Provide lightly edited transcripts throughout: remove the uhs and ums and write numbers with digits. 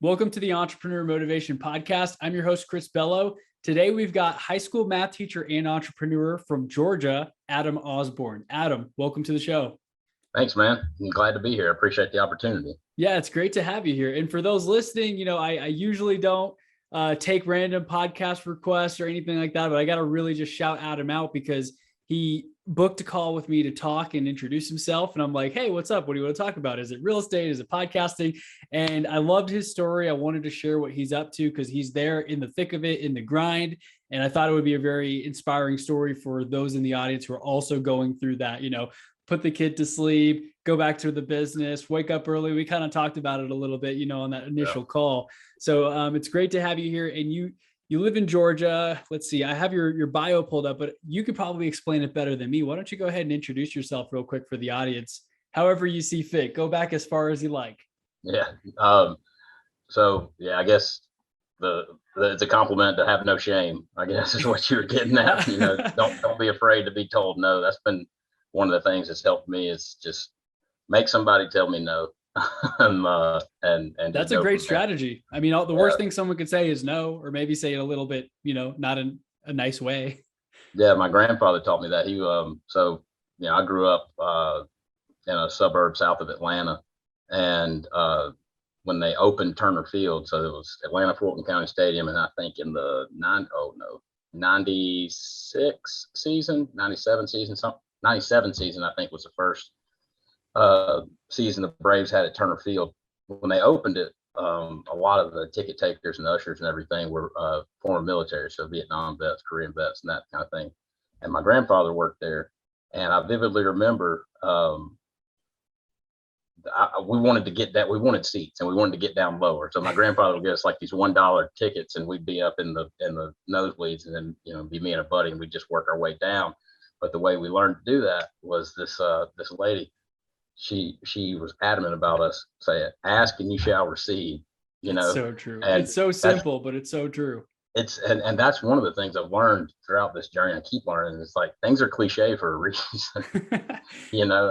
Welcome to the Entrepreneur Motivation Podcast. I'm your host, Chris Bello. Today, we've got high school math teacher and entrepreneur from Georgia, Adam Osborne. Adam, welcome to the show. Thanks, man. I'm glad to be here. I appreciate the opportunity. Yeah, it's great to have you here. And for those listening, I usually don't take random podcast requests or anything like that, but I got to really just shout Adam out because he booked a call with me to talk and introduce himself. And I'm like, hey, what's up? What do you want to talk about? Is it real estate? Is it podcasting? And I loved his story. I wanted to share what he's up to because he's there in the thick of it, in the grind. And I thought it would be a very inspiring story for those in the audience who are also going through that, put the kid to sleep, go back to the business, wake up early. We kind of talked about it a little bit, on that initial call. So it's great to have you here. And you live in Georgia. Let's see, I have your bio pulled up, but you could probably explain it better than me. Why don't you go ahead and introduce yourself real quick for the audience, however you see fit. Go back as far as you like. Yeah. I guess it's a compliment to have no shame, I guess is what you're getting at. Don't be afraid to be told no. That's been one of the things that's helped me is just make somebody tell me no. and that's a great strategy. I mean, the worst thing someone could say is no, or maybe say it a little bit, not in a nice way. Yeah. My grandfather taught me that. I grew up in a suburb south of Atlanta, and when they opened Turner Field, so it was Atlanta Fulton County Stadium, and I think in the 96 season, 97 season, 97 season, I think was the first season the Braves had at Turner Field. When they opened it, a lot of the ticket takers and ushers and everything were former military, so Vietnam vets, Korean vets, and that kind of thing. And my grandfather worked there, and I vividly remember we wanted to get that. We wanted seats, and we wanted to get down lower. So my grandfather would get us like these $1 tickets, and we'd be up in the nosebleeds, and then be me and a buddy, and we'd just work our way down. But the way we learned to do that was this lady. She was adamant about us saying, "Ask and you shall receive." It's so true. And it's so simple, but it's so true. And that's one of the things I've learned throughout this journey. I keep learning. It's like things are cliche for a reason.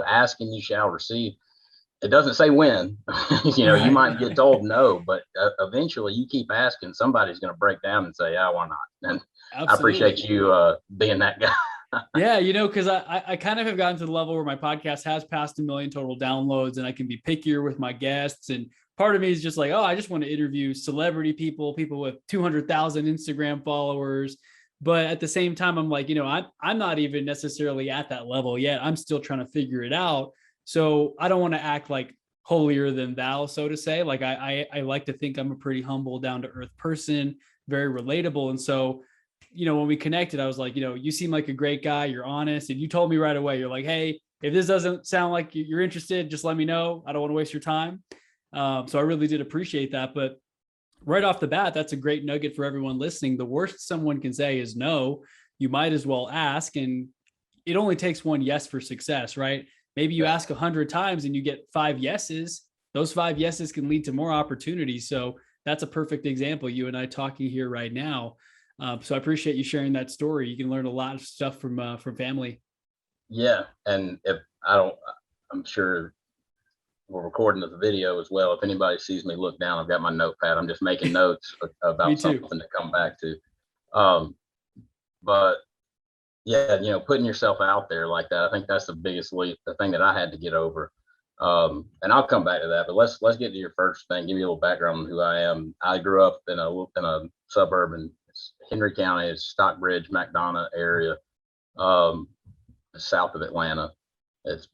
Ask and you shall receive. It doesn't say when. You might get told no, but eventually you keep asking. Somebody's going to break down and say, "Yeah, why not?" And absolutely. I appreciate you being that guy. Yeah, because I kind of have gotten to the level where my podcast has passed 1 million total downloads, and I can be pickier with my guests. And part of me is just like, I just want to interview celebrity people with 200,000 Instagram followers. But at the same time, I'm like, I'm not even necessarily at that level yet. I'm still trying to figure it out. So I don't want to act like holier than thou, so to say. Like I like to think I'm a pretty humble, down to earth person, very relatable. And so when we connected, I was like, you seem like a great guy. You're honest. And you told me right away, you're like, hey, if this doesn't sound like you're interested, just let me know. I don't want to waste your time. So I really did appreciate that. But right off the bat, that's a great nugget for everyone listening. The worst someone can say is no. You might as well ask. And it only takes one yes for success, right? Maybe you ask 100 times and you get 5 yeses. Those 5 yeses can lead to more opportunities. So that's a perfect example. You and I talking here right now. So I appreciate you sharing that story. You can learn a lot of stuff from family. Yeah. And I'm sure we're recording the video as well. If anybody sees me look down, I've got my notepad. I'm just making notes about something to come back to. But yeah, putting yourself out there like that, I think that's the biggest leap, the thing that I had to get over. And I'll come back to that, but let's get to your first thing. Give you a little background on who I am. I grew up in a suburb in Henry County, it's Stockbridge, McDonough area, south of Atlanta. It's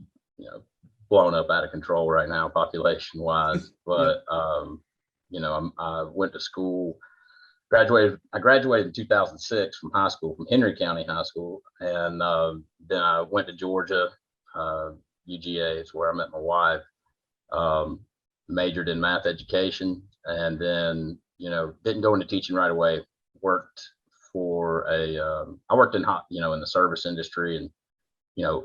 blown up out of control right now, population wise. But I went to school, I graduated in 2006 from high school, from Henry County High School, and then I went to Georgia. UGA is where I met my wife. Majored in math education, and then didn't go into teaching right away. Worked for I worked in the service industry, and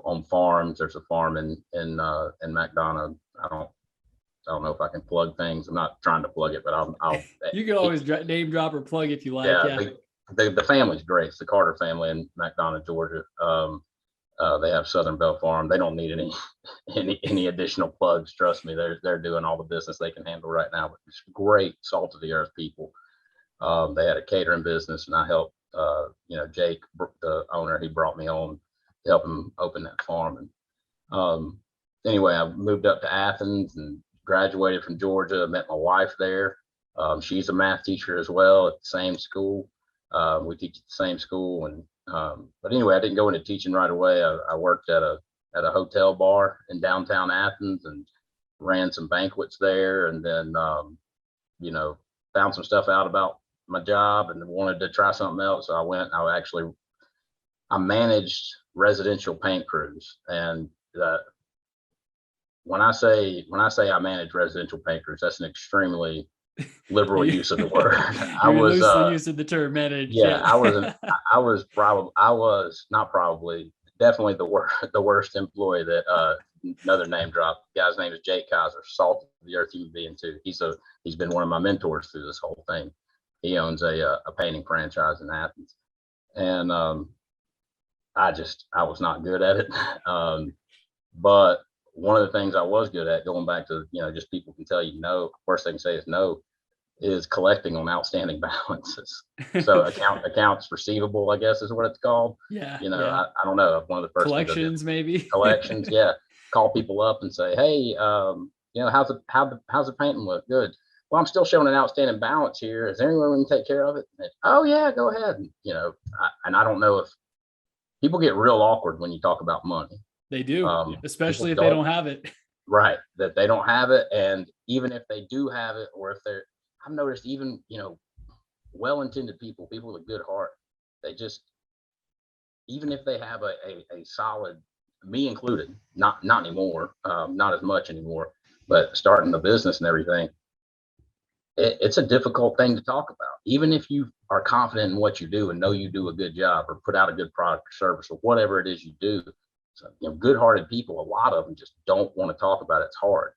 on farms. There's a farm in McDonough. I don't know if I can plug things. I'm not trying to plug it, but I'll you can always name drop or plug if you like. Yeah. The family's great. It's the Carter family in McDonough, Georgia. They have Southern Bell Farm. They don't need any additional plugs. Trust me, they're doing all the business they can handle right now. But it's great, salt of the earth people. They had a catering business, and I helped. Jake, the owner, he brought me on to help him open that farm. And anyway, I moved up to Athens and graduated from Georgia. Met my wife there. She's a math teacher as well at the same school. We teach at the same school, and but anyway, I didn't go into teaching right away. I worked at a hotel bar in downtown Athens and ran some banquets there, and then found some stuff out about my job and wanted to try something else. So I went. I managed residential paint crews, and when I say I manage residential paint crews, that's an extremely liberal use of the word. I was loosely using the term manage. Yeah, I was definitely the worst employee that another name drop. The guy's name is Jake Kaiser, salt of the earth human being too. He's been one of my mentors through this whole thing. He owns a painting franchise in Athens, and I was not good at it. But one of the things I was good at, going back to just people can tell you no. Worst they can say is no. Is collecting on outstanding balances. So accounts receivable, I guess is what it's called. Yeah. I don't know. One of the first collections, maybe. Collections, yeah. Call people up and say, hey, how's the painting look? Good. Well, I'm still showing an outstanding balance here. Is there any way we can take care of it? And, oh yeah, go ahead. And I don't know if people get real awkward when you talk about money. They do, especially if they don't have it. Right. That they don't have it. And even if they do have it, or if I've noticed even, well-intended people with a good heart, they just, even if they have a solid, me included, not anymore, not as much anymore, but starting the business and everything, it's a difficult thing to talk about. Even if you are confident in what you do and know you do a good job or put out a good product or service or whatever it is you do. So, good-hearted people, a lot of them just don't want to talk about it. It's hard.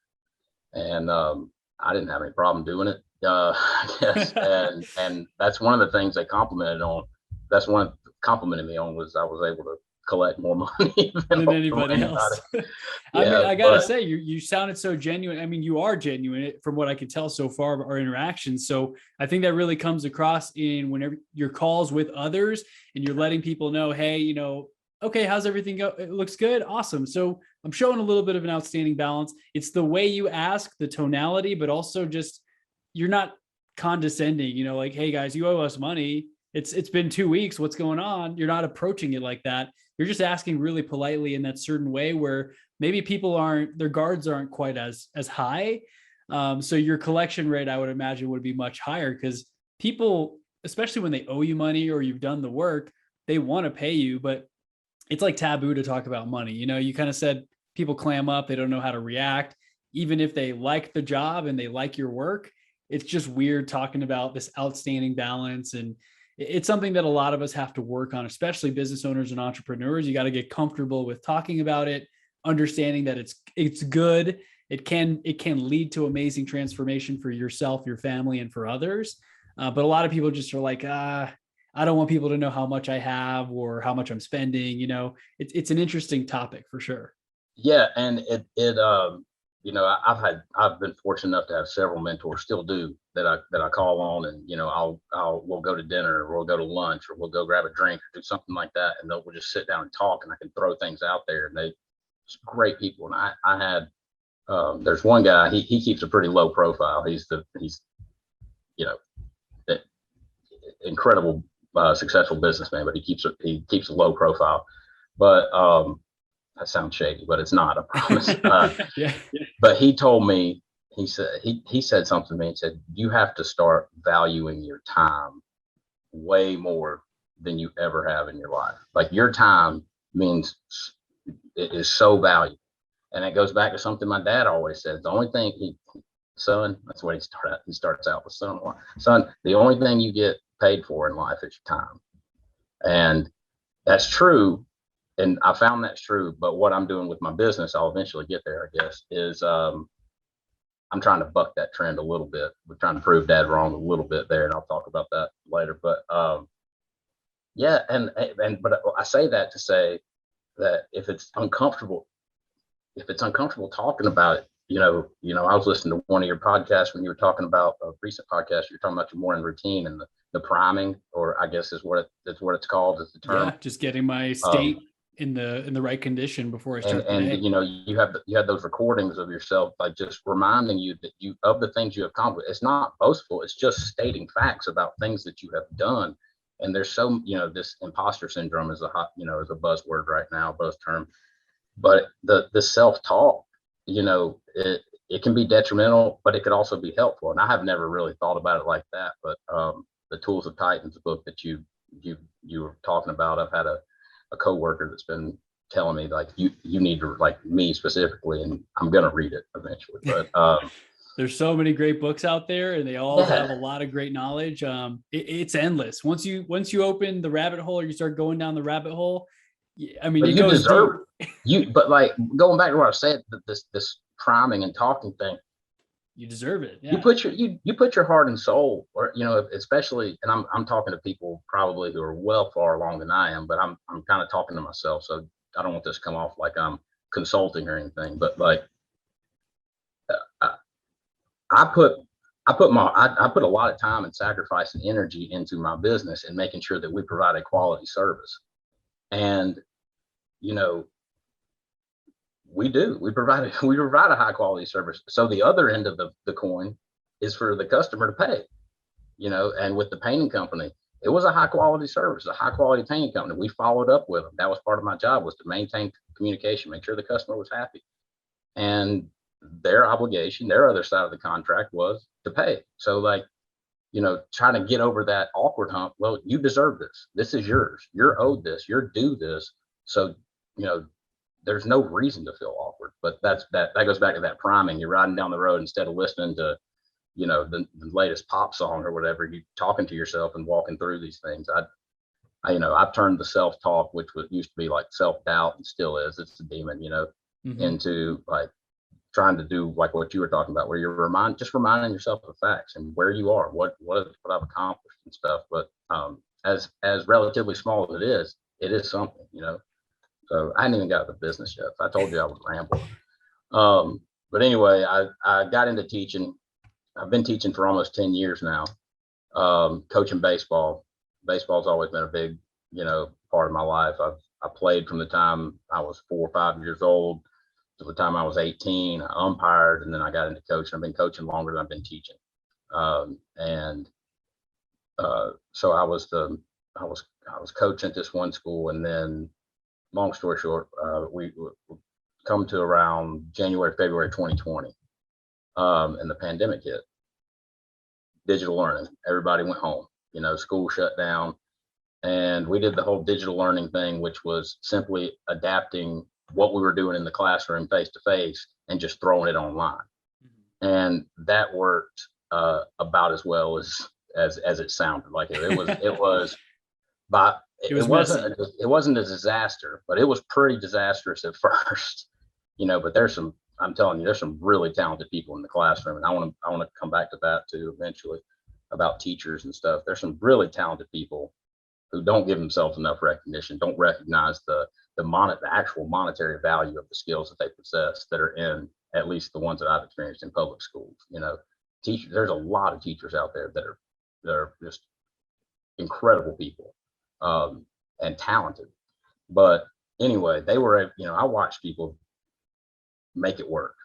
And I didn't have any problem doing it. I guess, and that's one of the things they complimented on. That's one complimented me on was I was able to collect more money than anybody else. I gotta say, you sounded so genuine. I mean, you are genuine from what I can tell so far of our interactions. So I think that really comes across in whenever your calls with others and you're letting people know, hey, okay, how's everything go? It looks good. Awesome. So I'm showing a little bit of an outstanding balance. It's the way you ask, the tonality, but also just you're not condescending, like, hey guys, you owe us money. It's been 2 weeks. What's going on? You're not approaching it like that. You're just asking really politely in that certain way where maybe their guards aren't quite as high. So your collection rate, I would imagine, would be much higher because people, especially when they owe you money or you've done the work, they want to pay you, but it's like taboo to talk about money. You kind of said people clam up. They don't know how to react. Even if they like the job and they like your work, it's just weird talking about this outstanding balance. And it's something that a lot of us have to work on, especially business owners and entrepreneurs. You got to get comfortable with talking about it, understanding that it's good. It can lead to amazing transformation for yourself, your family, and for others. But a lot of people just are like, I don't want people to know how much I have or how much I'm spending. It's an interesting topic for sure. Yeah. And I've been fortunate enough to have several mentors, still do, that I call on, and we'll go to dinner or we'll go to lunch or we'll go grab a drink or do something like that, and we'll just sit down and talk, and I can throw things out there, and just great people. And I had there's one guy, he keeps a pretty low profile. He's incredible successful businessman, but he keeps a low profile. But that sounds shady, but it's not, I promise. Yeah. But he told me, he said something to me. He said, you have to start valuing your time way more than you ever have in your life. Like, your time means it is so valuable. And it goes back to something my dad always said. The only thing son, that's what he starts out with, son, the only thing you get paid for in life is your time. And that's true. And I found that's true. But what I'm doing with my business, I'll eventually get there, I guess, is I'm trying to buck that trend a little bit. We're trying to prove Dad wrong a little bit there, and I'll talk about that later. But yeah, but I say that to say, that if it's uncomfortable talking about it, I was listening to one of your podcasts when you were talking about a recent podcast. You're talking about your morning routine and the priming, or I guess is what it's called, is the term. Yeah, just getting my state in the right condition before I start the day. You have those recordings of yourself, like just reminding you that of the things you have accomplished. It's not boastful. It's just stating facts about things that you have done. And there's so, this imposter syndrome is is a buzzword right now, buzz term. But the self-talk, it can be detrimental, but it could also be helpful. And I have never really thought about it like that. But the Tools of Titans book that you were talking about, I've had a coworker that's been telling me, like, you need to, like, me specifically, and I'm gonna read it eventually. But there's so many great books out there, and they all have a lot of great knowledge. It's endless. Once you open the rabbit hole, or you start going down the rabbit hole, I mean, it goes deep. But like, going back to what I said, this priming and talking thing, you deserve it. Yeah. You put your heart and soul, or especially, and I'm talking to people probably who are well far along than I am, but I'm kind of talking to myself, so I don't want this to come off like I'm consulting or anything. But like, I put a lot of time and sacrifice and energy into my business and making sure that we provide a quality service. And we provide a high quality service. So the other end of the coin is for the customer to pay, and with the painting company, it was a high quality service, a high quality painting company. We followed up with them. That was part of my job, was to maintain communication, make sure the customer was happy. And their obligation, their other side of the contract, was to pay. So, like, trying to get over that awkward hump. Well, you deserve this. This is yours. You're owed this. You're due this. So, there's no reason to feel awkward. But that goes back to that priming. You're riding down the road, instead of listening to, the latest pop song or whatever, you talking to yourself and walking through these things. I've turned the self-talk, which used to be like self-doubt, and still is, it's a demon, into like trying to do like what you were talking about, where you're reminding yourself of the facts and where you are, what I've accomplished and stuff. But as relatively small as it is something, So I hadn't even got to the business yet. I told you I would ramble. But anyway, I got into teaching. I've been teaching for almost 10 years now, coaching baseball. Baseball's always been a big, part of my life. I played from the time I was 4 or 5 years old to the time I was 18. I umpired, and then I got into coaching. I've been coaching longer than I've been teaching. So I was coaching at this one school, and then, long story short, we come to around January, February 2020, and the pandemic hit. Digital learning. Everybody went home. School shut down, and we did the whole digital learning thing, which was simply adapting what we were doing in the classroom face to face and just throwing it online. And that worked about as well as it sounded. Like it wasn't a disaster, but it was pretty disastrous at first. But I'm telling you, there's some really talented people in the classroom, and I want to come back to that too eventually, about teachers and stuff. There's some really talented people who don't give themselves enough recognition, don't recognize the actual monetary value of the skills that they possess, that are in, at least the ones that I've experienced, in public schools. Teachers, there's a lot of teachers out there that are just incredible people, and talented. But anyway, they were, I watched people make it work.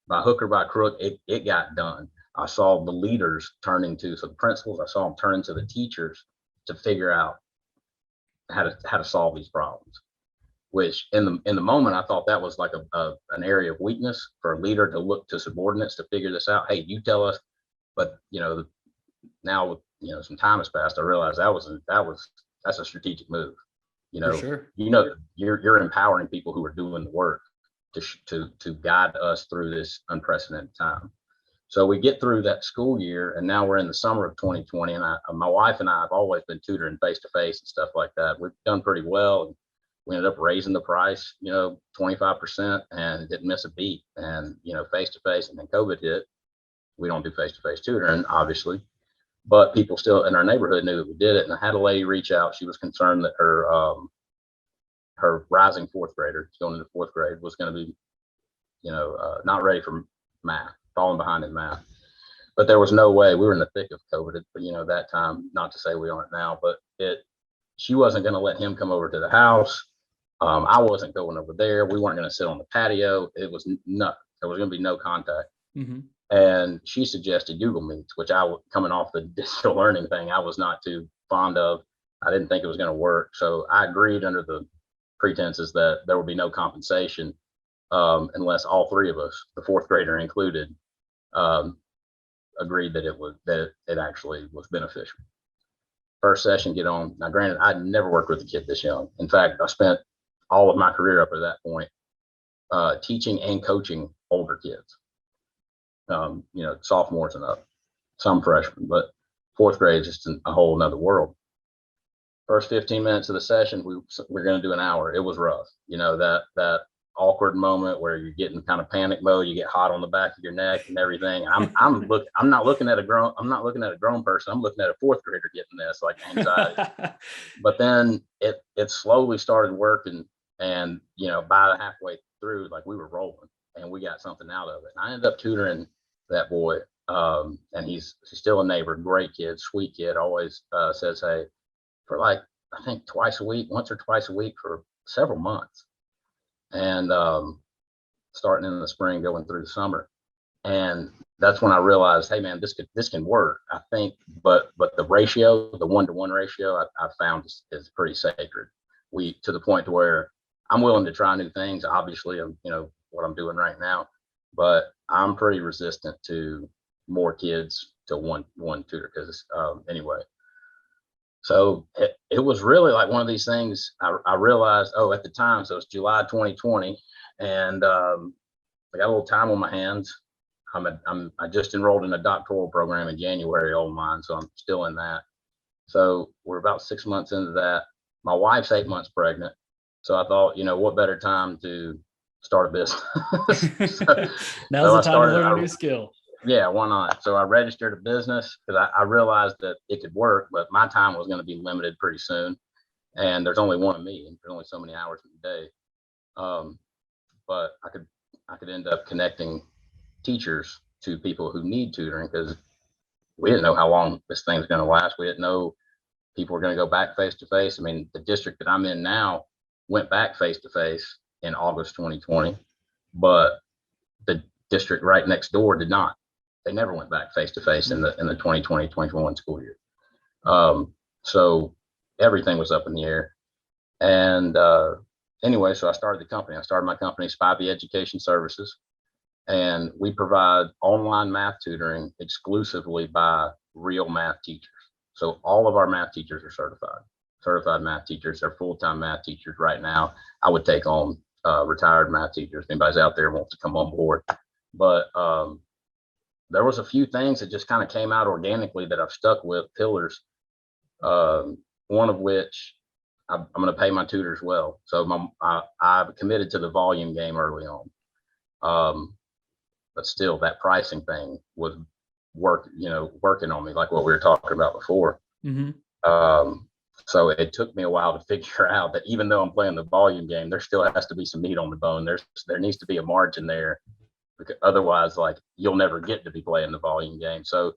By hook or by crook, it got done. I saw the leaders turning to the principals. I saw them turning to the teachers to figure out how to solve these problems. Which in the moment, I thought that was like an area of weakness for a leader, to look to subordinates to figure this out. Hey, you tell us. But now some time has passed. I realized that's a strategic move. For sure. You're empowering people who are doing the work to guide us through this unprecedented time. So we get through that school year, and now we're in the summer of 2020. And my wife and I have always been tutoring face to face and stuff like that. We've done pretty well. And we ended up raising the price, 25%, and didn't miss a beat. And, face to face, and then COVID hit. We don't do face to face tutoring, obviously, but people still in our neighborhood knew that we did it. And I had a lady reach out. She was concerned that her her rising fourth grader going into fourth grade was going to be, not ready for math, falling behind in math. But there was no way. We were in the thick of COVID, but that time, not to say we aren't now, but she wasn't going to let him come over to the house. I wasn't going over there. We weren't going to sit on the patio. It was nothing. There was going to be no contact. Mm-hmm. And she suggested Google Meets, which coming off the digital learning thing, I was not too fond of. I didn't think it was going to work. So I agreed under the pretenses that there would be no compensation unless all three of us, the fourth grader included, agreed that it actually was beneficial. First session, get on. Now, granted, I'd never worked with a kid this young. In fact, I spent all of my career up to that point teaching and coaching older kids, sophomores and up, some freshmen, but fourth grade is just a whole nother world. First 15 minutes of the session, we're going to do an hour. It was rough. That awkward moment where you're getting kind of panic mode, you get hot on the back of your neck and everything. I'm not looking at a grown person. I'm looking at a fourth grader getting this, like, anxiety. But then it slowly started working, and by the halfway through, like, we were rolling and we got something out of it. And I ended up tutoring that boy, and he's still a neighbor, great kid, sweet kid, always says hey, for like, I think once or twice a week for several months. And starting in the spring, going through the summer. And that's when I realized, hey man, this can work, I think. But the ratio, the 1-to-1 ratio, I found is pretty sacred. To the point to where I'm willing to try new things. Obviously, what I'm doing right now, but I'm pretty resistant to more kids to one tutor, because anyway. So it was really like one of these things. I realized, at the time, so it's July 2020, and I got a little time on my hands. I just enrolled in a doctoral program in January on mine, so I'm still in that. So we're about 6 months into that. My wife's 8 months pregnant, so I thought, what better time to start a business? Now's the time to learn a new skill. Yeah, why not? So I registered a business because I realized that it could work, but my time was going to be limited pretty soon. And there's only one of me, and there's only so many hours in the day. But I could end up connecting teachers to people who need tutoring, because we didn't know how long this thing's going to last. We didn't know people were going to go back face to face. I mean, the district that I'm in now went back face to face in August 2020, but the district right next door did not. They never went back face to face in the 2020-21 school year. So everything was up in the air. And anyway, so I started the company. I started my company, Spivey Education Services, and we provide online math tutoring exclusively by real math teachers. So all of our math teachers are certified math teachers. They're full-time math teachers right now. I would take on retired math teachers. If anybody's out there wants to come on board. But there was a few things that just kind of came out organically that I've stuck with, pillars, one of which I'm going to pay my tutors well. So I've committed to the volume game early on. But still, that pricing thing was working on me, like what we were talking about before. Mm-hmm. So it took me a while to figure out that even though I'm playing the volume game, there still has to be some meat on the bone. There needs to be a margin there, because otherwise, like, you'll never get to be playing the volume game. So,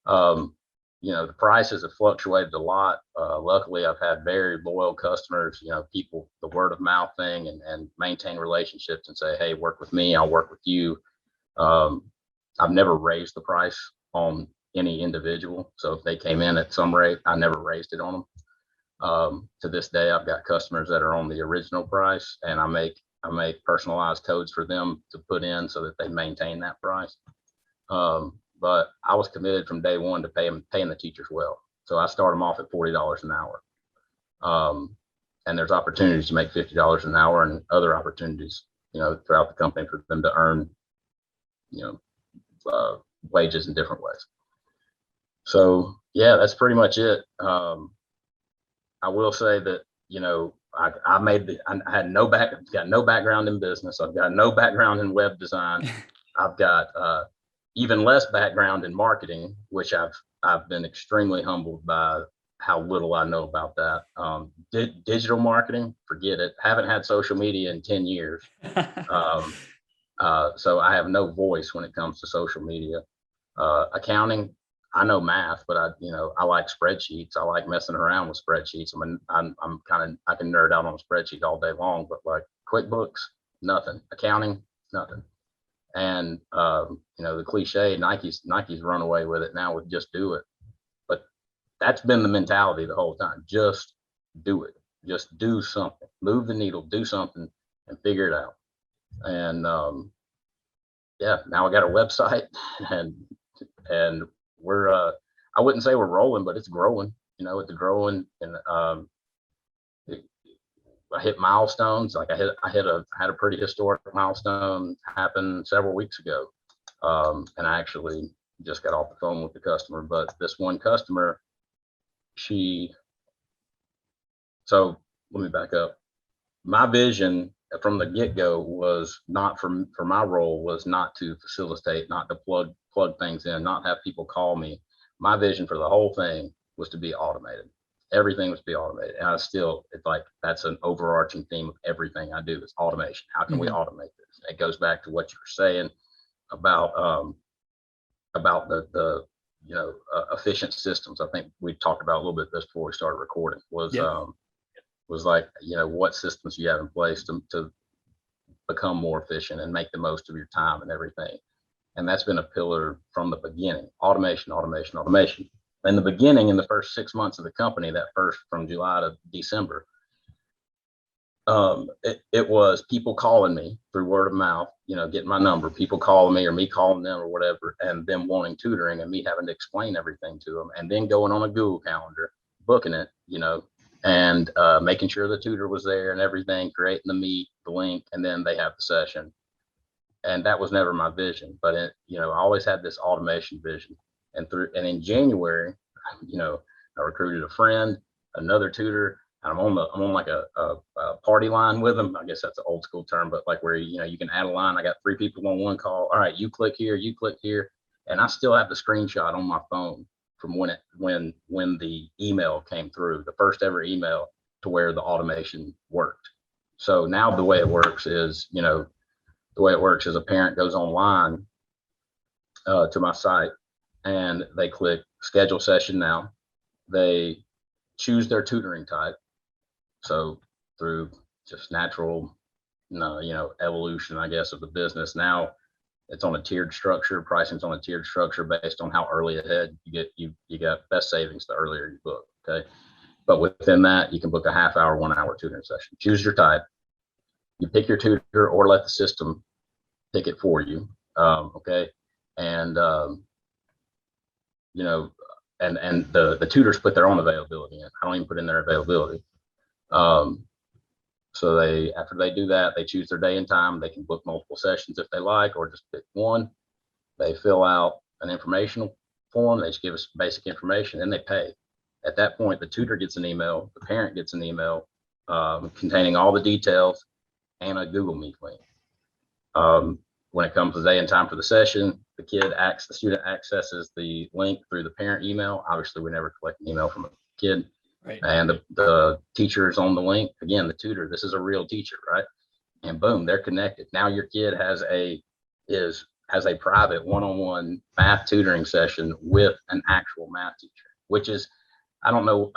the prices have fluctuated a lot. Luckily, I've had very loyal customers, people, the word of mouth thing, and maintain relationships and say, hey, work with me, I'll work with you. I've never raised the price on any individual. So if they came in at some rate, I never raised it on them. To this day, I've got customers that are on the original price, and I make personalized codes for them to put in so that they maintain that price. But I was committed from day one to paying the teachers well. So I start them off at $40 an hour. And there's opportunities to make $50 an hour, and other opportunities, throughout the company for them to earn, wages in different ways. So yeah, that's pretty much it. I will say that, I had got no background in business. I've got no background in web design. I've got even less background in marketing, which I've been extremely humbled by how little I know about that. Digital marketing, forget it. Haven't had social media in 10 years. So I have no voice when it comes to social media. Accounting, I know math, but I like spreadsheets. I like messing around with spreadsheets. I can nerd out on a spreadsheet all day long, but like QuickBooks, nothing. Accounting, nothing. And the cliche, Nike's run away with it now with just do it. But that's been the mentality the whole time. Just do it. Just do something. Move the needle, do something, and figure it out. And now I got a website, and we're I wouldn't say we're rolling, but it's growing. It's growing, and I hit milestones. Like I had a pretty historic milestone happen several weeks ago, and I actually just got off the phone with the customer. But this one customer, so let me back up. My vision from the get-go was not for my role was not to facilitate, not to plug things in, not have people call me. My vision for the whole thing was to be automated. Everything was to be automated. And it's like that's an overarching theme of everything I do is automation. How can we automate this? It goes back to what you were saying about the efficient systems. I think we talked about a little bit this before we started recording was like, what systems you have in place to become more efficient and make the most of your time and everything. And that's been a pillar from the beginning. Automation. In the beginning, in the first 6 months of the company, that first from July to December, it was people calling me through word of mouth, getting my number, people calling me or me calling them or whatever, and them wanting tutoring and me having to explain everything to them, and then going on a Google Calendar, booking it, and making sure the tutor was there and everything, creating the meet, the link, and then they have the session. And that was never my vision, but I always had this automation vision. And in January, I recruited a friend, another tutor, and I'm on like a party line with them. I guess that's an old school term, but like where you can add a line. I got 3 people on one call. All right, you click here, and I still have the screenshot on my phone from when the email came through, the first ever email to where the automation worked. So now the way it works is a parent goes online to my site and they click schedule session now. They choose their tutoring type. So through just natural, evolution, I guess, of the business, now it's on a tiered structure. Pricing's on a tiered structure based on how early ahead you got best savings the earlier you book. Okay. But within that, you can book a half hour, 1 hour tutoring session. Choose your type. You pick your tutor or let the system pick it for you. Okay. And, and the tutors put their own availability in. I don't even put in their availability. So after they do that, they choose their day and time. They can book multiple sessions if they like, or just pick one. They fill out an informational form. They just give us basic information and they pay. At that point, the tutor gets an email, the parent gets an email containing all the details and a Google Meet link. When it comes to day and time for the session, the student accesses the link through the parent email. Obviously, we never collect an email from a kid. Right. And the teacher is on the link. Again, the tutor, this is a real teacher, right? And boom, they're connected. Now your kid has a private one-on-one math tutoring session with an actual math teacher, which is, I don't know,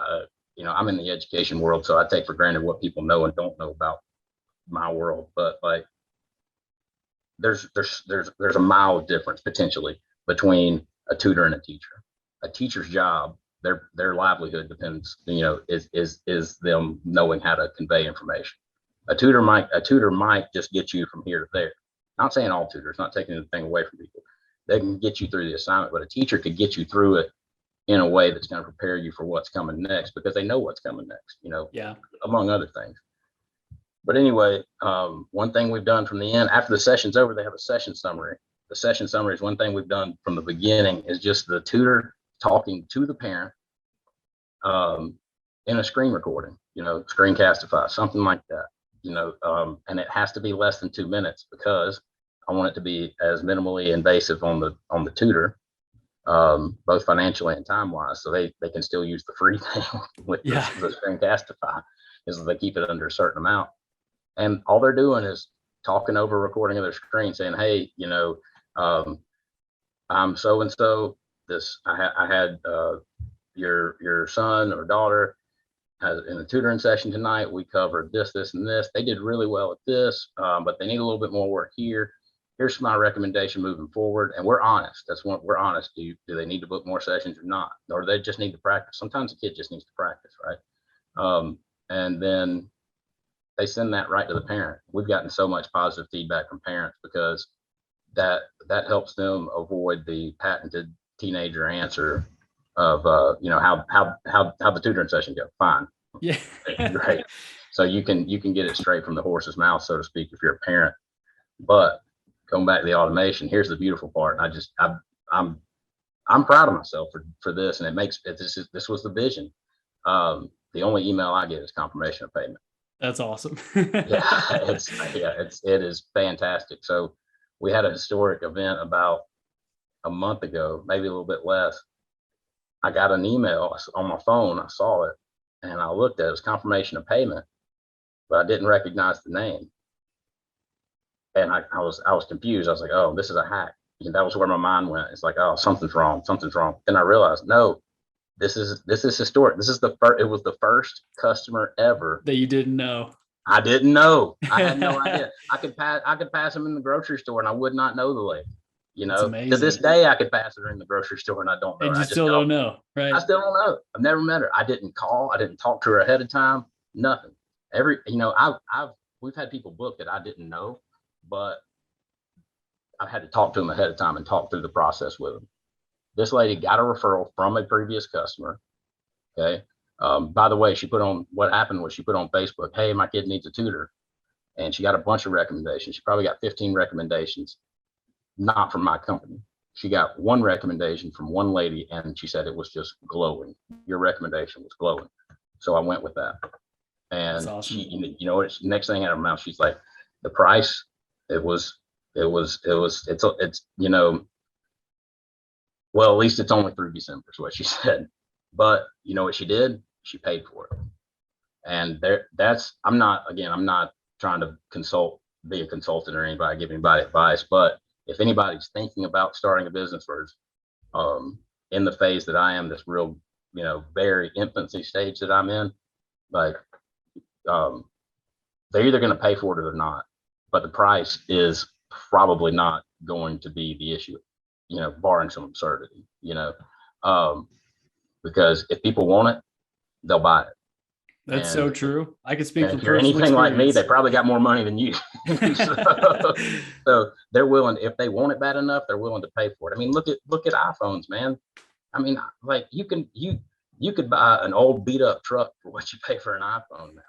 I'm in the education world, so I take for granted what people know and don't know about my world. But like, there's a mile of difference potentially between a tutor and a teacher. A teacher's job, their livelihood depends, is them knowing how to convey information. A tutor might just get you from here to there. Not saying all tutors, not taking anything away from people. They can get you through the assignment, but a teacher could get you through it in a way that's going to prepare you for what's coming next, because they know what's coming next, among other things. But anyway, one thing we've done from the end, after the session's over, they have a session summary. The session summary is one thing we've done from the beginning, is just the tutor talking to the parent in a screen recording, Screencastify, something like that, and it has to be less than 2 minutes because I want it to be as minimally invasive on the tutor both financially and time wise. So they can still use the free thing with the Screencastify, is that they keep it under a certain amount. And all they're doing is talking over recording of their screen saying, hey, I'm so-and-so, I had your son or daughter in a tutoring session tonight. We covered this, and this. They did really well at this, but they need a little bit more work here. Here's my recommendation moving forward. And we're honest. That's what we're honest. Do they need to book more sessions or not? Or do they just need to practice? Sometimes a kid just needs to practice, right? And then they send that right to the parent. We've gotten so much positive feedback from parents because that helps them avoid the patented teenager answer of how the tutoring session go. Fine. Yeah. Great. So you can get it straight from the horse's mouth, so to speak, if you're a parent. But going back to the automation, here's the beautiful part. I'm proud of myself for this, and this was the vision. The only email I get is confirmation of payment. That's awesome. It is fantastic. So we had a historic event about a month ago, maybe a little bit less. I got an email on my phone. I saw it and I looked at it. It was confirmation of payment, but I didn't recognize the name. And I was confused. I was like, oh, this is a hack. And that was where my mind went. It's like, oh, something's wrong. Then I realized, no, this is historic. This is it was the first customer ever that you didn't know. I didn't know. I had no idea. I could pass them in the grocery store and I would not know the lady. To this day, I could pass her in the grocery store and I don't know. And you still don't know, right? I still don't know. I've never met her. I didn't call. I didn't talk to her ahead of time. Nothing. We've had people book that I didn't know, but I've had to talk to them ahead of time and talk through the process with them. This lady got a referral from a previous customer. Okay. By the way, what happened was she put on Facebook, hey, my kid needs a tutor. And she got a bunch of recommendations. She probably got 15 recommendations, not from my company. She got one recommendation from one lady and she said it was just glowing. Your recommendation was glowing. So I went with that. And that's awesome. Next thing out of her mouth, she's like, the price, it's well, at least it's only through December is what she said. But you know what she did? She paid for it. And I'm not trying to be a consultant or anybody, give anybody advice, but if anybody's thinking about starting a business or in the phase that I am, this real, very infancy stage that I'm in, like, they're either going to pay for it or they're not, but the price is probably not going to be the issue, barring some absurdity, because if people want it, they'll buy it. That's so true. I could speak from if you're anything like me, they probably got more money than you. So they're willing, if they want it bad enough, they're willing to pay for it. I mean, look at iPhones, man. I mean, like you could buy an old beat up truck for what you pay for an iPhone now.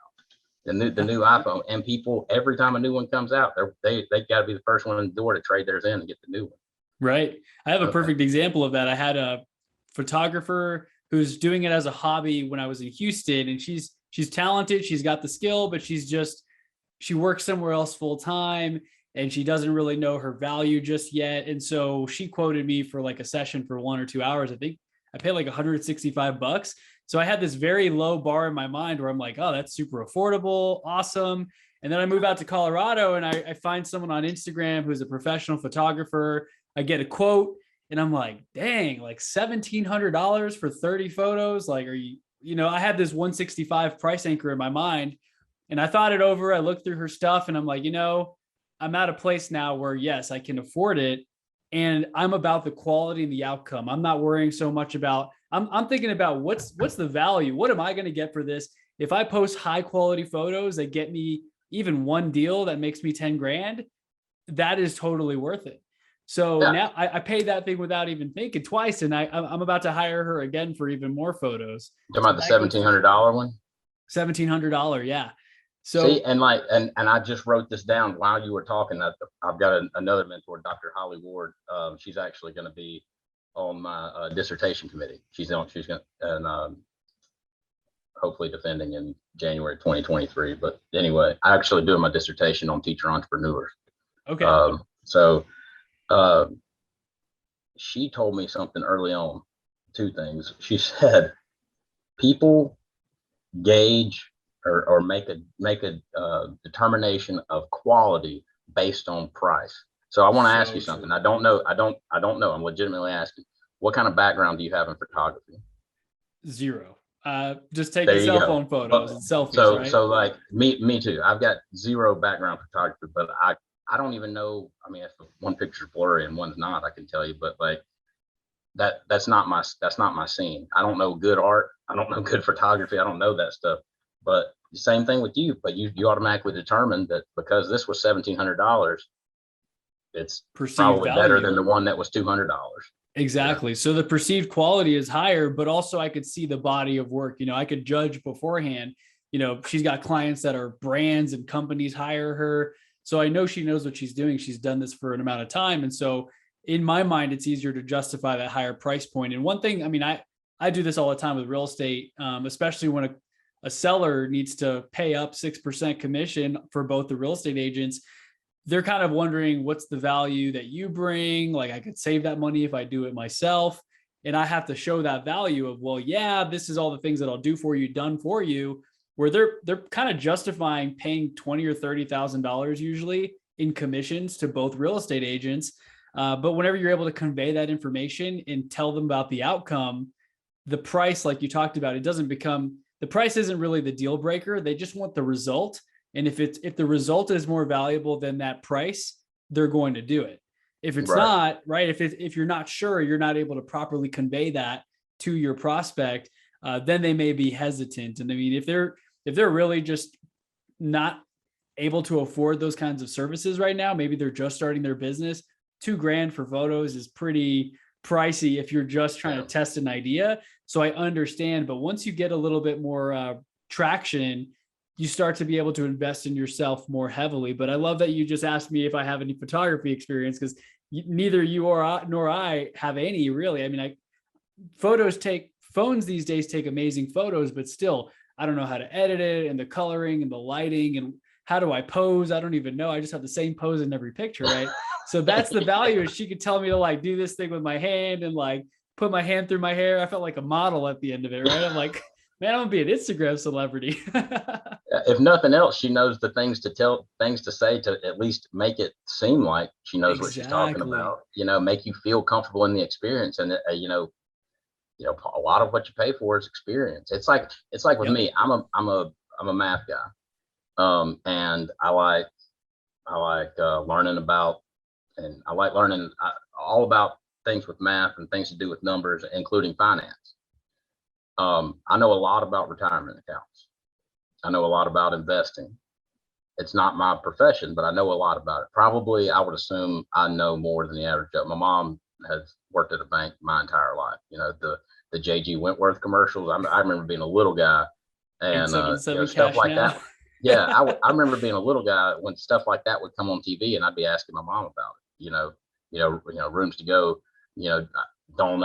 The new iPhone, and people, every time a new one comes out, they got to be the first one in the door to trade theirs in and get the new one. Right. I have a perfect example of that. I had a photographer who's doing it as a hobby when I was in Houston, and she's talented. She's got the skill, but she works somewhere else full time and she doesn't really know her value just yet. And so she quoted me for like a session for 1 or 2 hours. I think I paid like $165. So I had this very low bar in my mind where I'm like, oh, that's super affordable. Awesome. And then I move out to Colorado and I find someone on Instagram who's a professional photographer. I get a quote and I'm like, dang, like $1,700 for 30 photos. Like, I had this 165 price anchor in my mind and I thought it over. I looked through her stuff and I'm like, I'm at a place now where yes, I can afford it. And I'm about the quality and the outcome. I'm not worrying so much about, I'm thinking about what's the value? What am I going to get for this? If I post high quality photos that get me even one deal that makes me 10 grand, that is totally worth it. So now I paid that thing without even thinking twice. And I'm about to hire her again for even more photos. You're talking about the $1,700 one? $1,700. Yeah. So, see, and I just wrote this down while you were talking. I've got another mentor, Dr. Holly Ward. She's actually going to be on my dissertation committee. She's going and hopefully defending in January 2023. But anyway, I actually doing my dissertation on teacher entrepreneurs. Okay. she told me something early on, two things. She said, people gauge or make a determination of quality based on price. So I want to ask you something. I don't know. I'm legitimately asking, what kind of background do you have in photography? Zero. Just taking cell phone photos and selfies, so right? so like me too. I've got zero background photography, but I don't even know. I mean, if one picture's blurry and one's not, I can tell you, but like that's not my scene. I don't know good art. I don't know good photography. I don't know that stuff. But the same thing with you. But you automatically determined that because this was $1,700, it's perceived probably value. better than the one that was $200. Exactly. So the perceived quality is higher, but also I could see the body of work. I could judge beforehand. She's got clients that are brands and companies hire her. So I know she knows what she's doing. She's done this for an amount of time. And so in my mind, it's easier to justify that higher price point. And one thing, I mean, I do this all the time with real estate, especially when a seller needs to pay up 6% commission for both the real estate agents. They're kind of wondering what's the value that you bring. Like, I could save that money if I do it myself. And I have to show that value of, well, yeah, this is all the things that I'll do for you, done for you, where they're kind of justifying paying $20,000 or $30,000 usually in commissions to both real estate agents. But whenever you're able to convey that information and tell them about the outcome, the price, like you talked about, the price isn't really the deal breaker. They just want the result. And if the result is more valuable than that price, they're going to do it. If it's not, right, if you're not sure, you're not able to properly convey that to your prospect, then they may be hesitant. And I mean, if they're really just not able to afford those kinds of services right now, maybe they're just starting their business, $2,000 for photos is pretty pricey if you're just trying to test an idea. So I understand, but once you get a little bit more traction, you start to be able to invest in yourself more heavily. But I love that you just asked me if I have any photography experience, because neither you nor I have any really. I mean, phones these days take amazing photos, but still, I don't know how to edit it and the coloring and the lighting and how do I pose? I don't even know. I just have the same pose in every picture, right? So that's the value. Is she could tell me to like do this thing with my hand and like put my hand through my hair. I felt like a model at the end of it, right? I'm like, man, I'm gonna be an Instagram celebrity. If nothing else, she knows the things to say to at least make it seem like she knows what she's talking about. Make you feel comfortable in the experience, and a lot of what you pay for is experience. It's like with me. I'm a math guy, and I like learning about, and I like learning all about things with math and things to do with numbers, including finance. I know a lot about retirement accounts. I know a lot about investing. It's not my profession, but I know a lot about it. Probably, I would assume I know more than the average Joe. My mom has worked at a bank my entire life. The J.G. Wentworth commercials. I remember being a little guy, and stuff like that. Yeah, I remember being a little guy when stuff like that would come on TV, and I'd be asking my mom about it. Rooms to go. Don't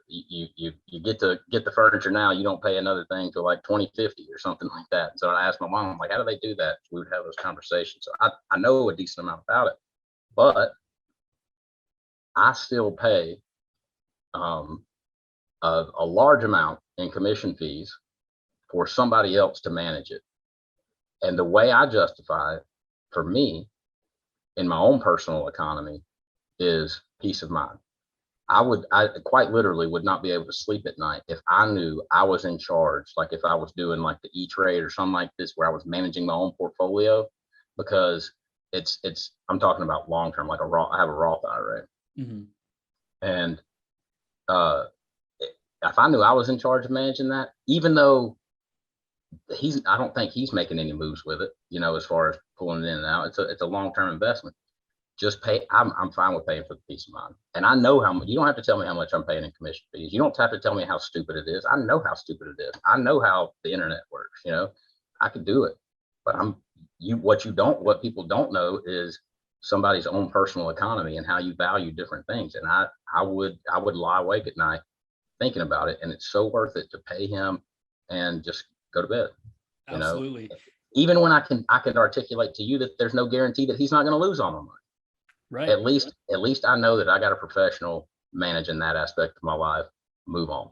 you get the furniture now, you don't pay another thing till like 2050 or something like that. So I asked my mom, like, how do they do that? We would have those conversations. So I know a decent amount about it, but I still pay a large amount in commission fees for somebody else to manage it. And the way I justify it for me in my own personal economy is peace of mind. I quite literally would not be able to sleep at night if I knew I was in charge, like if I was doing like the E-Trade or something like this, where I was managing my own portfolio, because I'm talking about long term, like I have a Roth IRA. Mm-hmm. And if I knew I was in charge of managing that, even though I don't think he's making any moves with it, as far as pulling it in and out, it's a long term investment. Just pay. I'm fine with paying for the peace of mind. And I know how much. You don't have to tell me how much I'm paying in commission fees. You don't have to tell me how stupid it is. I know how stupid it is. I know how the internet works. I could do it. But what people don't know is somebody's own personal economy and how you value different things. And I would lie awake at night thinking about it. And it's so worth it to pay him and just go to bed. Absolutely. Even when I can articulate to you that there's no guarantee that he's not going to lose all my money. Right. At least I know that I got a professional managing that aspect of my life, move on.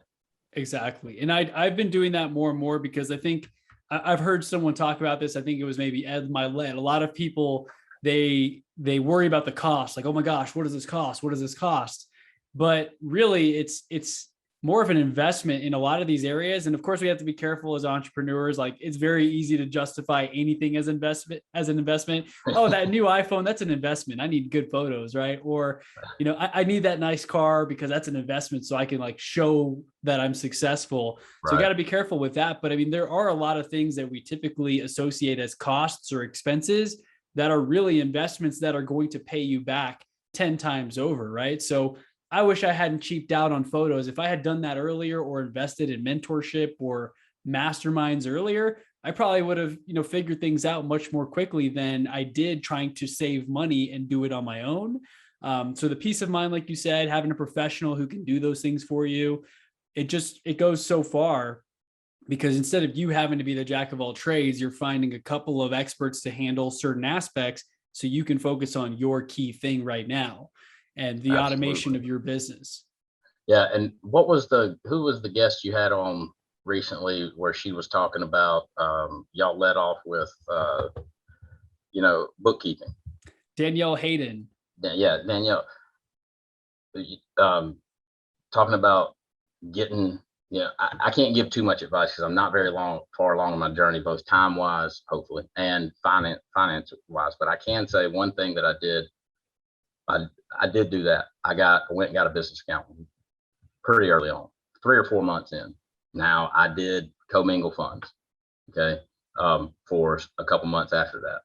Exactly. And I've been doing that more and more because I think I've heard someone talk about this. I think it was maybe Ed Milet. A lot of people, they worry about the cost. Like, oh my gosh, what does this cost? What does this cost? But really it's more of an investment in a lot of these areas. And of course we have to be careful as entrepreneurs. Like it's very easy to justify anything as an investment. Oh, that new iPhone, that's an investment. I need good photos, right? Or, I need that nice car because that's an investment. So I can like show that I'm successful. So you got to be careful with that. But I mean, there are a lot of things that we typically associate as costs or expenses that are really investments that are going to pay you back 10 times over, right? So I wish I hadn't cheaped out on photos. If I had done that earlier or invested in mentorship or masterminds earlier, I probably would have, figured things out much more quickly than I did trying to save money and do it on my own. So the peace of mind, like you said, having a professional who can do those things for you, it goes so far, because instead of you having to be the jack of all trades, you're finding a couple of experts to handle certain aspects so you can focus on your key thing right now and the automation of your business. Yeah. And who was the guest you had on recently where she was talking about, y'all led off with, bookkeeping? Danielle Hayden. Yeah. Danielle, talking about getting, I can't give too much advice because I'm not far along in my journey, both time wise, hopefully, and finance wise. But I can say one thing that I did. I did do that. I went and got a business account pretty early on, 3 or 4 months in. Now I did commingle funds, okay, for a couple months after that.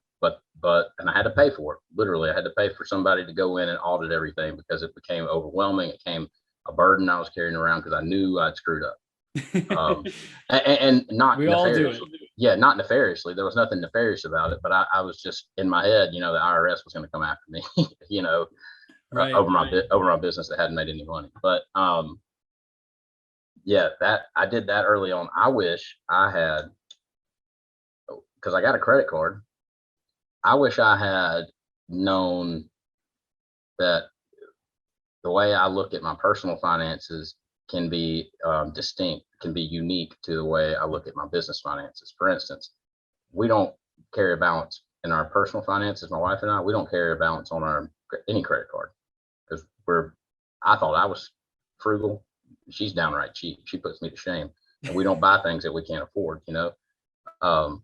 And I had to pay for it. Literally, I had to pay for somebody to go in and audit everything because it became overwhelming. It became a burden I was carrying around because I knew I'd screwed up. And not we all do it. Yeah, not nefariously. There was nothing nefarious about it, but I was just in my head, the IRS was going to come after me, over my business that hadn't made any money. But that I did that early on. I wish I had, because I got a credit card. I wish I had known that the way I look at my personal finances can be distinct, can be unique to the way I look at my business finances. For instance, we don't carry a balance in our personal finances. My wife and I, we don't carry a balance on any credit card because I thought I was frugal. She's downright cheap. She puts me to shame, and we don't buy things that we can't afford.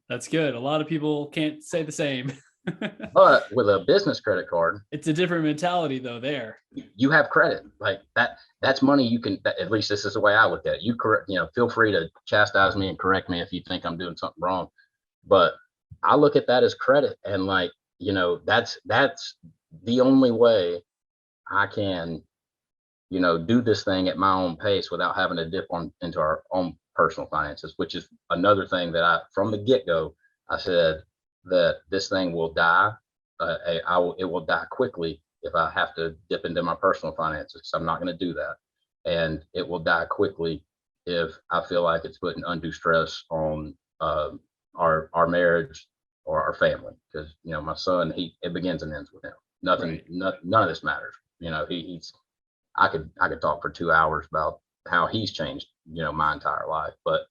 That's good. A lot of people can't say the same. But with a business credit card, it's a different mentality though. There, you have credit like that. That's money you can. At least this is the way I look at it. You correct. Feel free to chastise me and correct me if you think I'm doing something wrong. But I look at that as credit, and that's the only way I can, do this thing at my own pace without having to dip into our own personal finances. Which is another thing that from the get-go, I said that this thing will die. It will die quickly if I have to dip into my personal finances. I'm not going to do that, and it will die quickly if I feel like it's putting undue stress on our marriage or our family. Because my son, it begins and ends with him. None of this matters. I could talk for 2 hours about how he's changed my entire life, but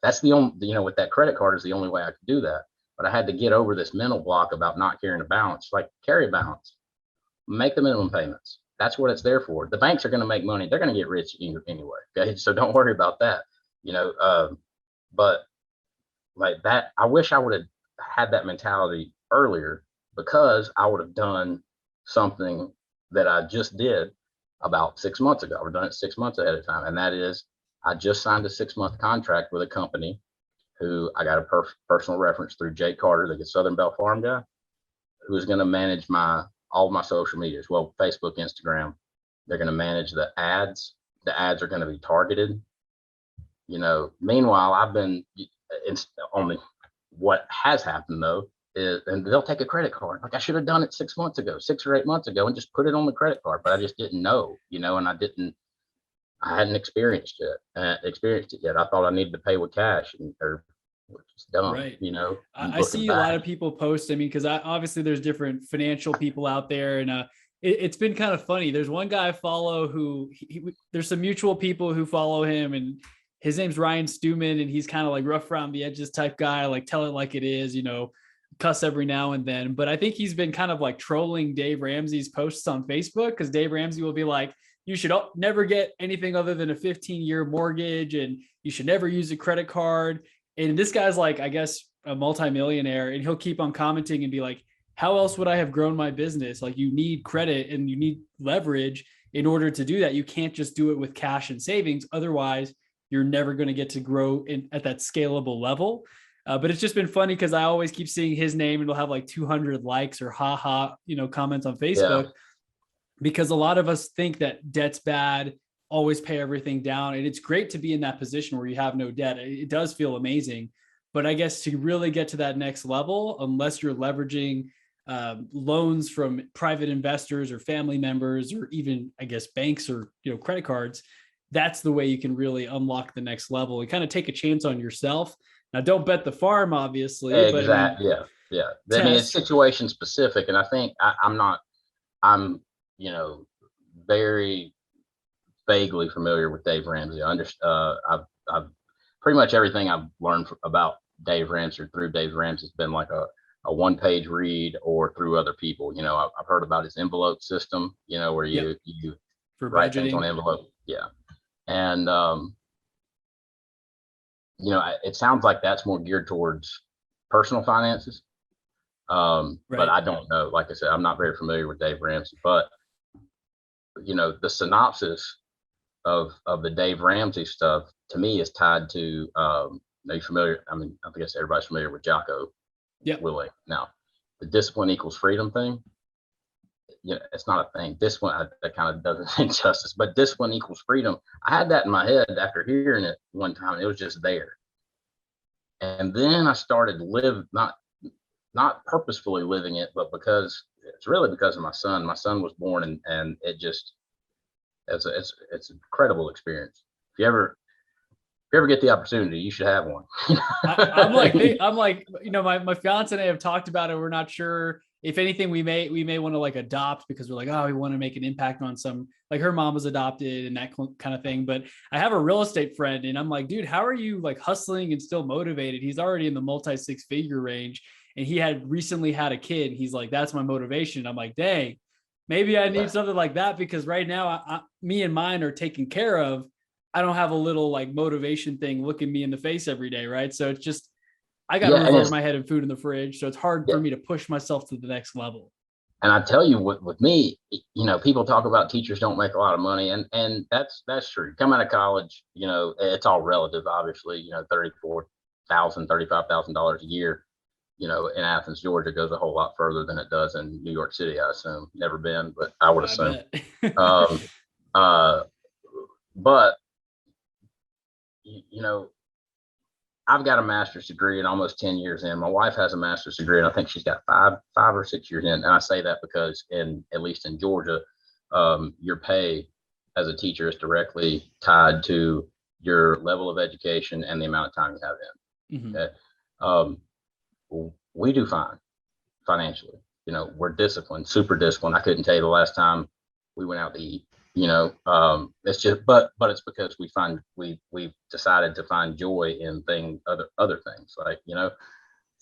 that's the only, with that credit card is the only way I could do that. But I had to get over this mental block about not carrying a balance. Like, carry a balance, make the minimum payments. That's what it's there for. The banks are going to make money. They're going to get rich anyway. Okay. So don't worry about that, but like that, I wish I would have had that mentality earlier, because I would have done something that I just did about 6 months ago. I've done it 6 months ahead of time. And that is, I just signed a 6-month contract with a company who I got a personal reference through Jake Carter, the Southern Bell Farm guy, who is going to manage all my social medias. Well, Facebook, Instagram. They're going to manage the ads. The ads are going to be targeted. Meanwhile, I've been only what has happened though is, and they'll take a credit card. Like, I should have done it 6 months ago, 6 or 8 months ago, and just put it on the credit card. But I just didn't know, and I hadn't experienced it yet. I thought I needed to pay with cash, which is dumb, right. I see a lot of people post, because obviously there's different financial people out there, and it's been kind of funny. There's one guy I follow who there's some mutual people who follow him, and his name's Ryan Stewman, and he's kind of like rough around the edges type guy, like tell it like it is, cuss every now and then. But I think he's been kind of like trolling Dave Ramsey's posts on Facebook, because Dave Ramsey will be like, you should never get anything other than a 15-year mortgage, and you should never use a credit card. And this guy's like, I guess, a multimillionaire, and he'll keep on commenting and be like, how else would I have grown my business? Like, you need credit and you need leverage in order to do that. You can't just do it with cash and savings. Otherwise, you're never going to get to grow at that scalable level. But it's just been funny because I always keep seeing his name, and it'll have like 200 likes or comments on Facebook. Yeah. Because a lot of us think that debt's bad, always pay everything down. And it's great to be in that position where you have no debt. It does feel amazing. But I guess to really get to that next level, unless you're leveraging loans from private investors or family members, or even, I guess, banks or credit cards, that's the way you can really unlock the next level and kind of take a chance on yourself. Now, don't bet the farm, obviously. Exactly. But, yeah. I mean, it's situation specific, and I think I'm very vaguely familiar with Dave Ramsey. I've pretty much everything I've learned about Dave Ramsey or through Dave Ramsey has been like a one-page read or through other people. I've heard about his envelope system, where you for write budgeting. things on envelope. Yeah. And, it sounds like that's more geared towards personal finances. Right. But I don't know. Like I said, I'm not very familiar with Dave Ramsey, but the synopsis of the Dave Ramsey stuff to me is tied to, are you familiar? I mean, I guess everybody's familiar with Jocko Willink. Now, the discipline equals freedom thing, it's not a thing. Discipline, that kind of doesn't think justice, but discipline equals freedom. I had that in my head after hearing it one time. It was just there. And then I started not purposefully living it, but because of my son. My son was born, and it just, it's an incredible experience. If you ever get the opportunity, you should have one. I'm like, my fiance and I have talked about it. We're not sure. If anything, we may want to like adopt, because we're like, we want to make an impact on some, like her mom was adopted and that kind of thing. But I have a real estate friend, and I'm like, dude, how are you like hustling and still motivated? He's already in the multi-six-figure range, and he had recently had a kid. He's like, that's my motivation. I'm like, dang, maybe I need something like that, because right now me and mine are taken care of. I don't have a little like motivation thing looking me in the face every day. Right. So it's just, I got a roof over my head and food in the fridge. So it's hard for me to push myself to the next level. And I tell you, with me, people talk about teachers don't make a lot of money, and that's true. Come out of college, it's all relative, obviously. $34,000, $35,000 a year, in Athens, Georgia, goes a whole lot further than it does in New York City. I assume, never been, but I would assume. But I've got a master's degree and almost 10 years in. My wife has a master's degree, and I think she's got five or 6 years in. And I say that because at least in Georgia, your pay as a teacher is directly tied to your level of education and the amount of time you have in. Mm-hmm. Okay. We do fine financially. We're disciplined, super disciplined. I couldn't tell you the last time we went out to eat. It's just, but it's because we've decided to find joy in other things, like,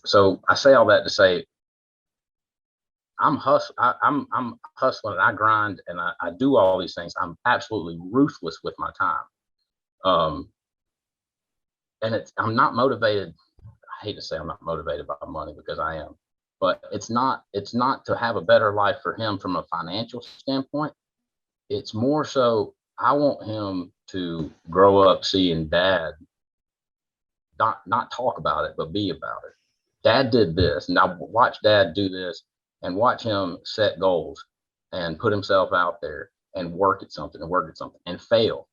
so I say all that to say, I'm hustling and I grind and I do all these things. I'm absolutely ruthless with my time. And I'm not motivated. I hate to say I'm not motivated by money, because I am, but it's not to have a better life for him from a financial standpoint. It's more so I want him to grow up seeing dad not talk about it, but be about it. Dad did this, and I watch dad do this, and watch him set goals and put himself out there and work at something and fail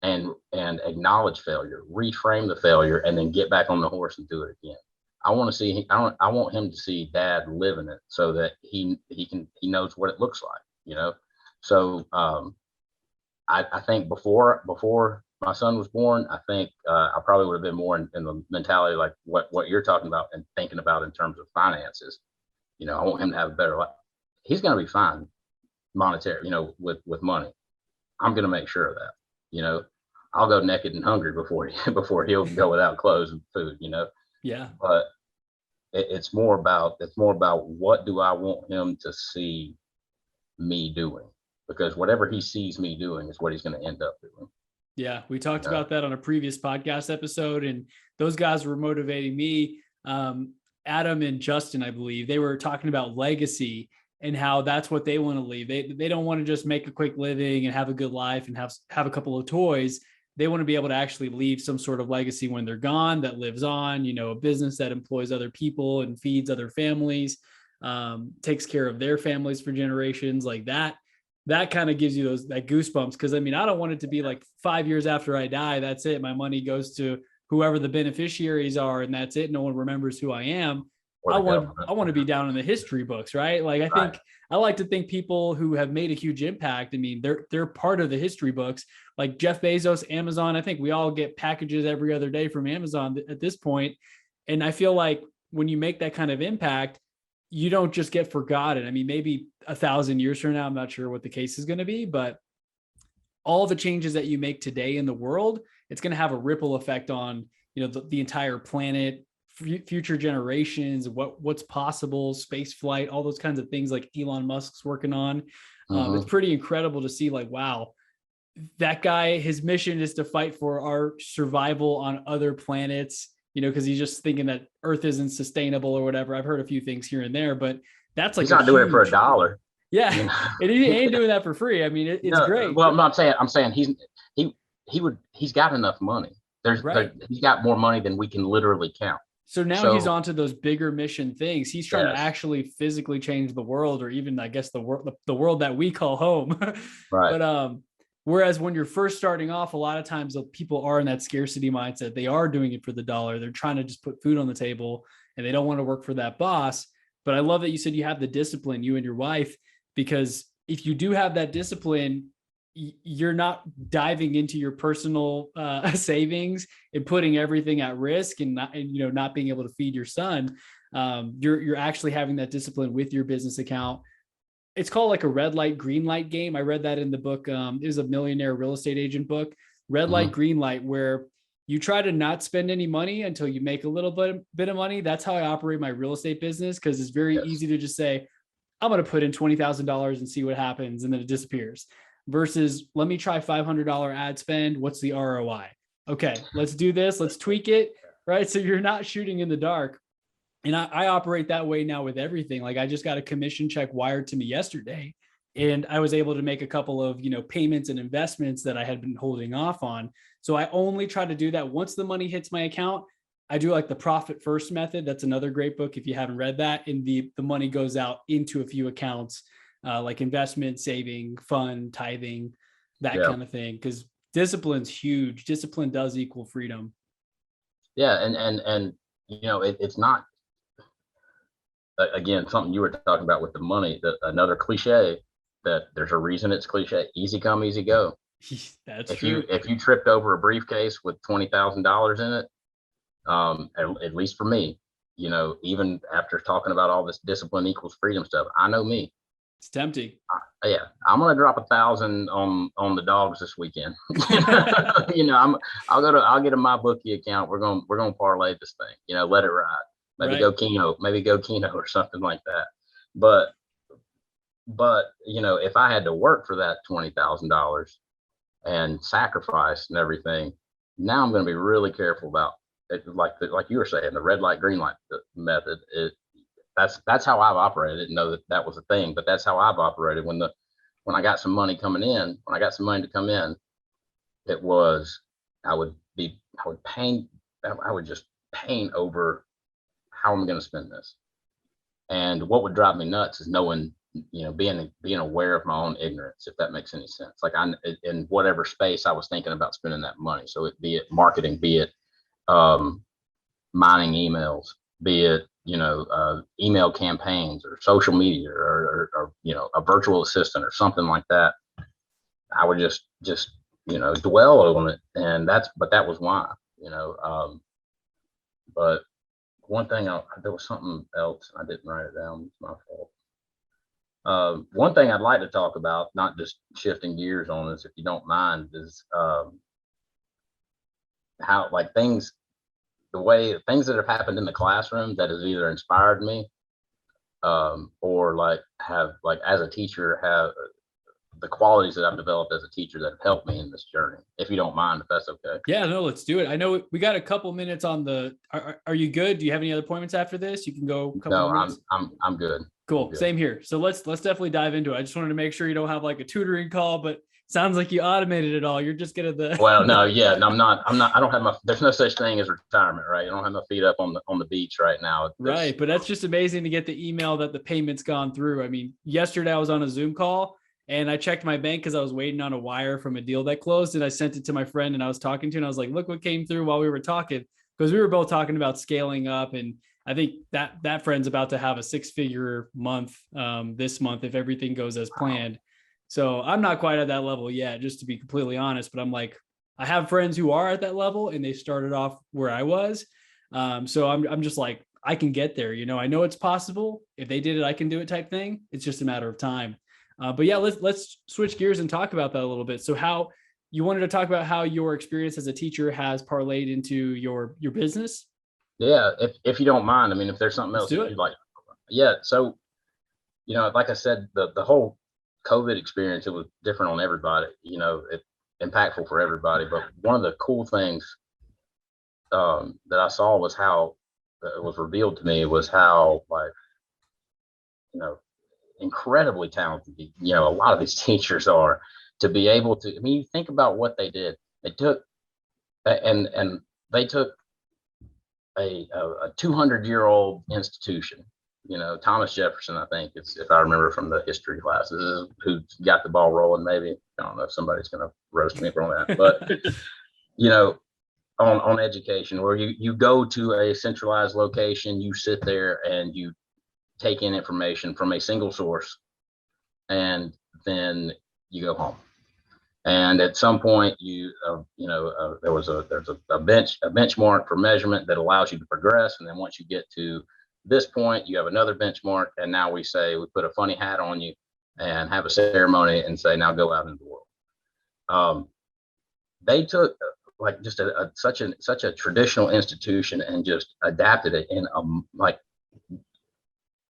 and acknowledge failure, reframe the failure, and then get back on the horse and do it again. I want him to see dad living it, so that he knows what it looks like, So I think before my son was born, I think I probably would have been more in the mentality like what you're talking about and thinking about in terms of finances. I want him to have a better life. He's going to be fine. monetary, with money. I'm going to make sure of that, I'll go naked and hungry before he'll go without clothes and food, Yeah. but it's more about what do I want him to see me doing, because whatever he sees me doing is what he's going to end up doing. Yeah, we talked about that on a previous podcast episode, and those guys were motivating me. Adam and Justin, I believe, they were talking about legacy and how that's what they want to leave. They don't want to just make a quick living and have a good life and have a couple of toys. They want to be able to actually leave some sort of legacy when they're gone that lives on, a business that employs other people and feeds other families, takes care of their families for generations. Like that kind of gives you that goosebumps. Cause I don't want it to be like 5 years after I die, that's it. My money goes to whoever the beneficiaries are, and that's it. No one remembers who I am. I want to be down in the history books, right? Like I like to think people who have made a huge impact, they're part of the history books. Like Jeff Bezos, Amazon. I think we all get packages every other day from Amazon at this point. And I feel like when you make that kind of impact, you don't just get forgotten. Maybe 1,000 years from now, I'm not sure what the case is going to be, but all the changes that you make today in the world, it's going to have a ripple effect on, the entire planet, future generations, what's possible, space flight, all those kinds of things like Elon Musk's working on. It's pretty incredible to see, like, wow, that guy, his mission is to fight for our survival on other planets, because he's just thinking that Earth isn't sustainable or whatever. I've heard a few things here and there, but that's like, he's not doing it for $1. Yeah. And he ain't doing that for free. It's great. Well, I'm saying he's got enough money. He's got more money than we can literally count. So now he's on to those bigger mission things. He's trying to actually physically change the world, or even, I guess, the world that we call home. Right. But whereas when you're first starting off, a lot of times people are in that scarcity mindset. They are doing it for the dollar. They're trying to just put food on the table, and they don't want to work for that boss. But I love that you said you have the discipline, you and your wife, because if you do have that discipline, you're not diving into your personal savings and putting everything at risk and not being able to feed your son. You're actually having that discipline with your business account. It's called like a red light, green light game. I read that in the book. It was a millionaire real estate agent book, Red Light, Green Light, where you try to not spend any money until you make a little bit of money. That's how I operate my real estate business, because it's very easy to just say, I'm going to put in $20,000 and see what happens, and then it disappears. Versus, let me try $500 ad spend. What's the ROI? Okay, let's do this. Let's tweak it, right? So you're not shooting in the dark. And I operate that way now with everything. Like, I just got a commission check wired to me yesterday, and I was able to make a couple of, payments and investments that I had been holding off on. So I only try to do that once the money hits my account. I do like the profit first method. That's another great book if you haven't read that. And the money goes out into a few accounts, like investment, saving, fund, tithing, that kind of thing. Because discipline's huge. Discipline does equal freedom. Yeah, and it's not, again, something you were talking about with the money. Another cliche that there's a reason it's cliche: easy come, easy go. That's true. If you tripped over a briefcase with $20,000 in it, at least for me, even after talking about all this discipline equals freedom stuff, I know me. It's tempting. I'm gonna drop 1,000 on the dogs this weekend. I'll get a my bookie account. We're gonna parlay this thing. Let it ride. Maybe go Keno or something like that. But if I had to work for that $20,000 and sacrifice and everything, now I'm going to be really careful about it. Like you were saying, the red light, green light method. That's how I've operated. I didn't know that was a thing, but that's how I've operated. When I got some money coming in, when I got some money to come in, I would just paint over how I'm going to spend this. And what would drive me nuts is knowing, being aware of my own ignorance, if that makes any sense. Like, I'm in whatever space I was thinking about spending that money. So be it marketing, be it mining emails, be it, email campaigns or social media or a virtual assistant or something like that. I would just dwell on it. And that was why, but one thing, there was something else. I didn't write it down. It's my fault. One thing I'd like to talk about, not just shifting gears on this, if you don't mind, is how like things that have happened in the classroom that has either inspired me or like have like as a teacher have the qualities that I've developed as a teacher that have helped me in this journey. If you don't mind, if that's okay. Yeah, no, let's do it. I know we got a couple minutes on the. Are you good? Do you have any other appointments after this? You can go a couple No, more minutes. I'm good. Cool. I'm good. Same here. So let's definitely dive into it. I just wanted to make sure you don't have like a tutoring call, but sounds like you automated it all. You're just gonna Well, no, yeah, no, I'm not. I don't have my. There's no such thing as retirement, right? I don't have my feet up on the beach right now. Right, but that's just amazing to get the email that the payment's gone through. I mean, yesterday I was on a Zoom call and I checked my bank because I was waiting on a wire from a deal that closed, and I sent it to my friend and I was talking to, and I was like, "Look what came through while we were talking," because we were both talking about scaling up, and I think that friend's about to have a 6-figure month this month if everything goes as planned. So I'm not quite at that level yet, just to be completely honest. But I'm like, I have friends who are at that level, and they started off where I was. So I'm just like, I can get there. I know it's possible. If they did it, I can do it type thing. It's just a matter of time. But yeah, let's switch gears and talk about that a little bit. So how you wanted to talk about how your experience as a teacher has parlayed into your business? Yeah, if you don't mind, I mean, if there's something else you'd like, yeah. So, like I said, the whole COVID experience, it was different on everybody. It impactful for everybody. But one of the cool things that I saw was how it was revealed to me was how like, incredibly talented, a lot of these teachers are to be able to. I mean, you think about what they did. They took and they took a 200-year-old institution. Thomas Jefferson, I think, is, if I remember from the history classes, who got the ball rolling. Maybe I don't know if somebody's going to roast me for that, but on education, where you go to a centralized location, you sit there and you take in information from a single source, and then you go home. And at some point, there's a benchmark for measurement that allows you to progress. And then once you get to this point, you have another benchmark. And now we put a funny hat on you and have a ceremony and say, now go out into the world. They took like just such a traditional institution and just adapted it in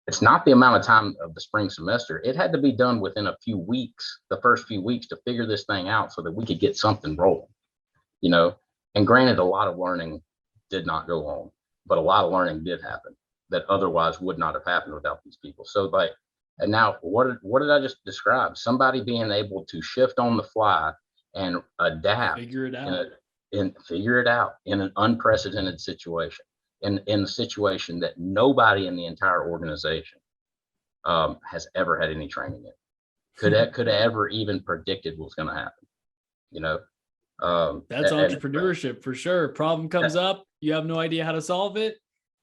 it's not the amount of time of the spring semester. It had to be done within a few weeks, the first few weeks, to figure this thing out so that we could get something rolling, And granted, a lot of learning did not go on, but a lot of learning did happen that otherwise would not have happened without these people. So and now what did I just describe? Somebody being able to shift on the fly and adapt, figure it out, and figure it out in an unprecedented situation. In a situation that nobody in the entire organization has ever had any training in, could have ever even predicted what's going to happen. That's entrepreneurship for sure. Problem comes up, you have no idea how to solve it,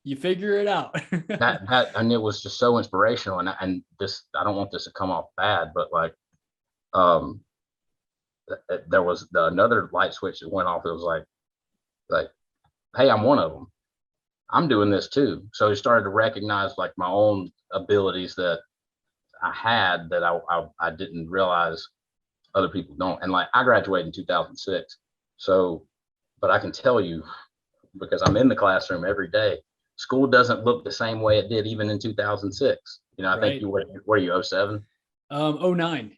you figure it out. And it was just so inspirational. And this, I don't want this to come off bad, but like, there was another light switch that went off. It was like, hey, I'm one of them. I'm doing this too. So I started to recognize like my own abilities that I had that I didn't realize other people don't. And like I graduated in 2006. So, but I can tell you, because I'm in the classroom every day, school doesn't look the same way it did even in 2006. I think you were you 07? 09.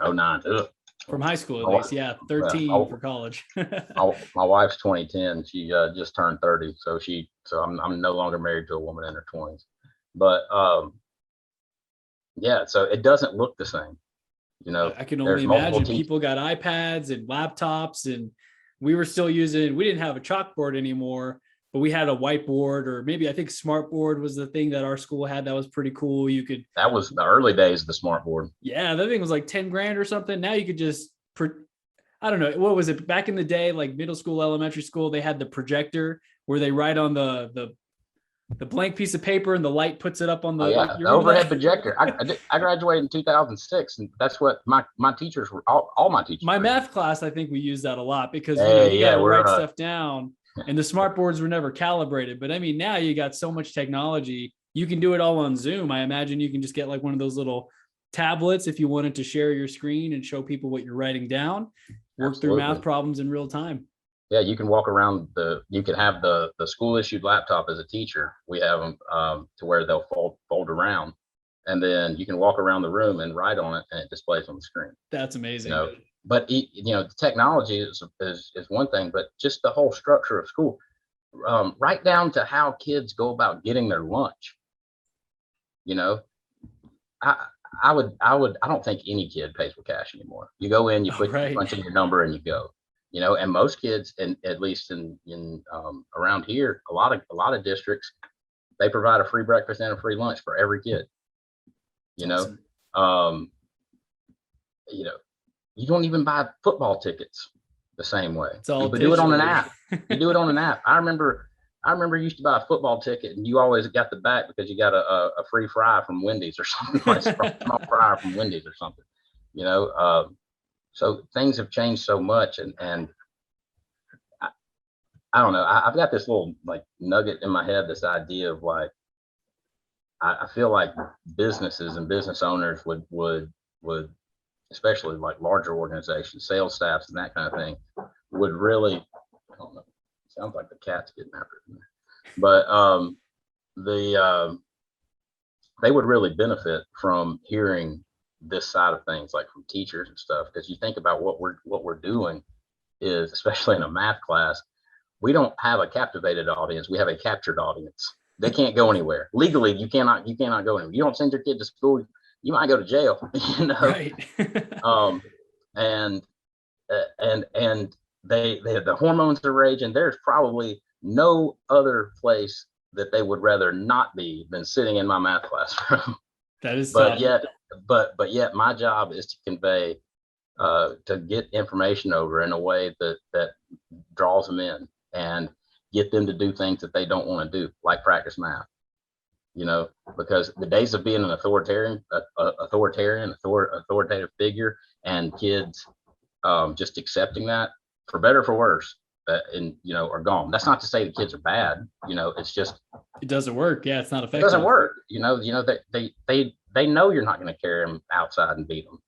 09. Ugh. From high school, at least. Yeah. 13 for college. my wife's 2010. She just turned 30. So I'm no longer married to a woman in her 20s. But yeah, so it doesn't look the same. I can only imagine people got iPads and laptops, and we were still we didn't have a chalkboard anymore, but we had a whiteboard, or maybe I think smartboard was the thing that our school had. That was pretty cool. That was the early days of the smartboard. Yeah. That thing was like 10 grand or something. Now you could just, I don't know. What was it back in the day? Like middle school, elementary school, they had the projector where they write on the blank piece of paper and the light puts it up on the, the overhead projector. I graduated in 2006, and that's what my teachers were, all my teachers. My math class, I think we used that a lot because you got to write stuff down. And the smart boards were never calibrated. But I mean, now you got so much technology. You can do it all on Zoom. I imagine you can just get like one of those little tablets if you wanted to share your screen and show people what you're writing down, work through math problems in real time. Yeah, you can walk around you can have the school issued laptop as a teacher. We have them to where they'll fold around, and then you can walk around the room and write on it, and it displays on the screen. That's amazing. But the technology is one thing, but just the whole structure of school, right down to how kids go about getting their lunch. I don't think any kid pays with cash anymore. You go in, you punch in your number, and you go. And most kids, and at least in around here, a lot of districts, they provide a free breakfast and a free lunch for every kid. Awesome. You don't even buy football tickets the same way. You do it on an app. You do it on an app. I remember you used to buy a football ticket, and you always got the back because you got a free fry from Wendy's or something, like a small fryer from Wendy's or something. So things have changed so much, and I don't know. I've got this little like nugget in my head, this idea of like, I feel like businesses and business owners would, especially like larger organizations, sales staffs and that kind of thing, would really, I don't know, sounds like the cat's getting after it, but they would really benefit from hearing this side of things, like from teachers and stuff, because you think about what we're doing is, especially in a math class, we don't have a captivated audience, we have a captured audience. They can't go anywhere legally. You cannot go anywhere. You don't send your kid to school, you might go to jail. Right. And the hormones are raging. There's probably no other place that they would rather not be than sitting in my math classroom. That is but yet my job is to convey, to get information over in a way that draws them in and get them to do things that they don't want to do, like practice math. Because the days of being an authoritative figure and kids just accepting that, for better or for worse, are gone. That's not to say the kids are bad. It's just, it doesn't work. Yeah, it's not effective. It doesn't work. They know you're not going to carry them outside and beat them.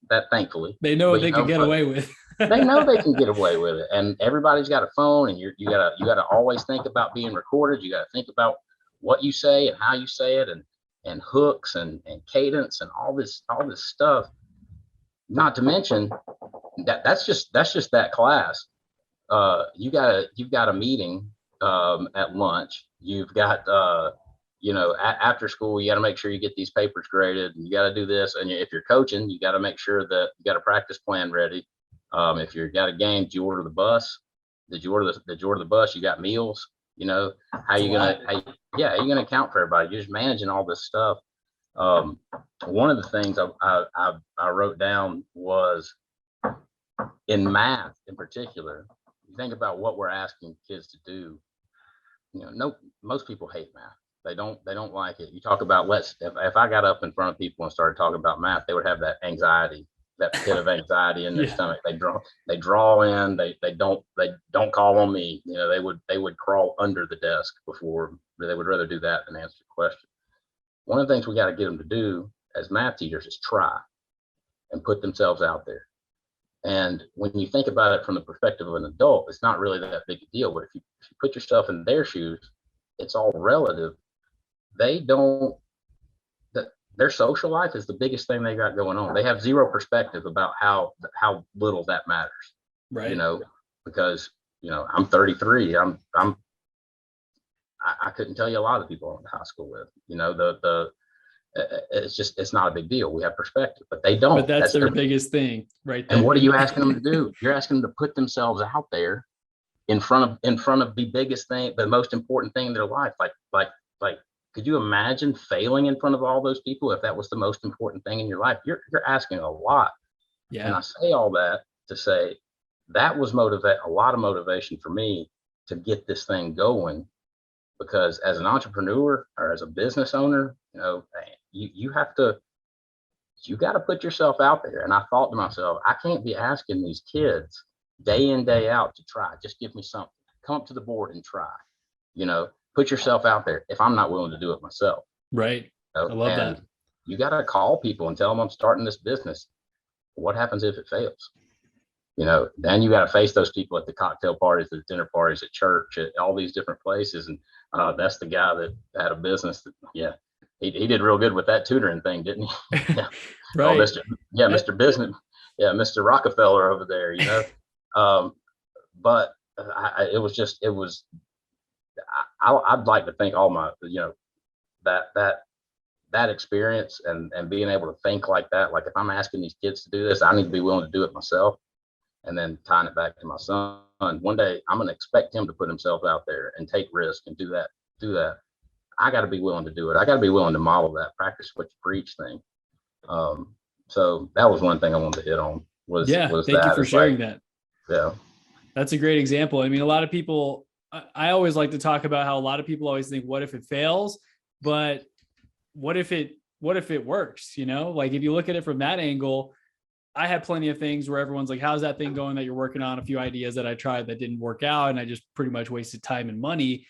That thankfully they know what they can get away with. They know they can get away with it, and everybody's got a phone, and you gotta always think about being recorded. You gotta think about what you say and how you say it, and hooks and cadence and all this stuff. Not to mention that's just that class. You've got a meeting at lunch. You've got after school, you got to make sure you get these papers graded, and you got to do this. And if you're coaching, you got to make sure that you got a practice plan ready. If you got a game, did you order the bus? Did you order the bus? You got meals? How are you gonna account for everybody? You're just managing all this stuff. One of the things I wrote down was, in math in particular, you think about what we're asking kids to do. Most people hate math. They don't like it. You talk about, if I got up in front of people and started talking about math, they would have that anxiety, that pit of anxiety in their stomach. They draw in, they don't call on me. They would crawl under the desk before. They would rather do that than answer the question. One of the things we got to get them to do as math teachers is try and put themselves out there. And when you think about it from the perspective of an adult, it's not really that big a deal. But if you put yourself in their shoes, it's all relative. Their social life is the biggest thing they got going on. They have zero perspective about how little that matters. Right. Because I'm 33. I couldn't tell you a lot of people I went to high school with. It's not a big deal. We have perspective, but they don't. But that's their biggest thing, right there. And what are you asking them to do? You're asking them to put themselves out there in front of the biggest thing, the most important thing in their life. Like, could you imagine failing in front of all those people if that was the most important thing in your life? You're asking a lot. Yeah. And I say all that to say that was a lot of motivation for me to get this thing going, because as an entrepreneur or as a business owner, you got to put yourself out there. And I thought to myself, I can't be asking these kids day in, day out to try. Just give me something. Come up to the board and try. Put yourself out there if I'm not willing to do it myself. Right. I love that. you got to call people and tell them I'm starting this business. What happens if it fails? Then you got to face those people at the cocktail parties, the dinner parties, at church, at all these different places. And that's the guy that had a business that, he did real good with that tutoring thing, didn't he? Yeah. Right. Mr. Business. Yeah. Mr. Rockefeller over there, but I'd like to think all my, that experience and being able to think like that, like if I'm asking these kids to do this, I need to be willing to do it myself. And then tying it back to my son, one day I'm going to expect him to put himself out there and take risk and do that. I got to be willing to do it. I got to be willing to model that, practice what you preach thing. So that was one thing I wanted to hit on was thank you for sharing that. Yeah. That's a great example. I mean, a lot of people, I always like to talk about how a lot of people always think, what if it fails? But what if it works? Like if you look at it from that angle, I had plenty of things where everyone's like, how's that thing going that you're working on? A few ideas that I tried that didn't work out. And I just pretty much wasted time and money.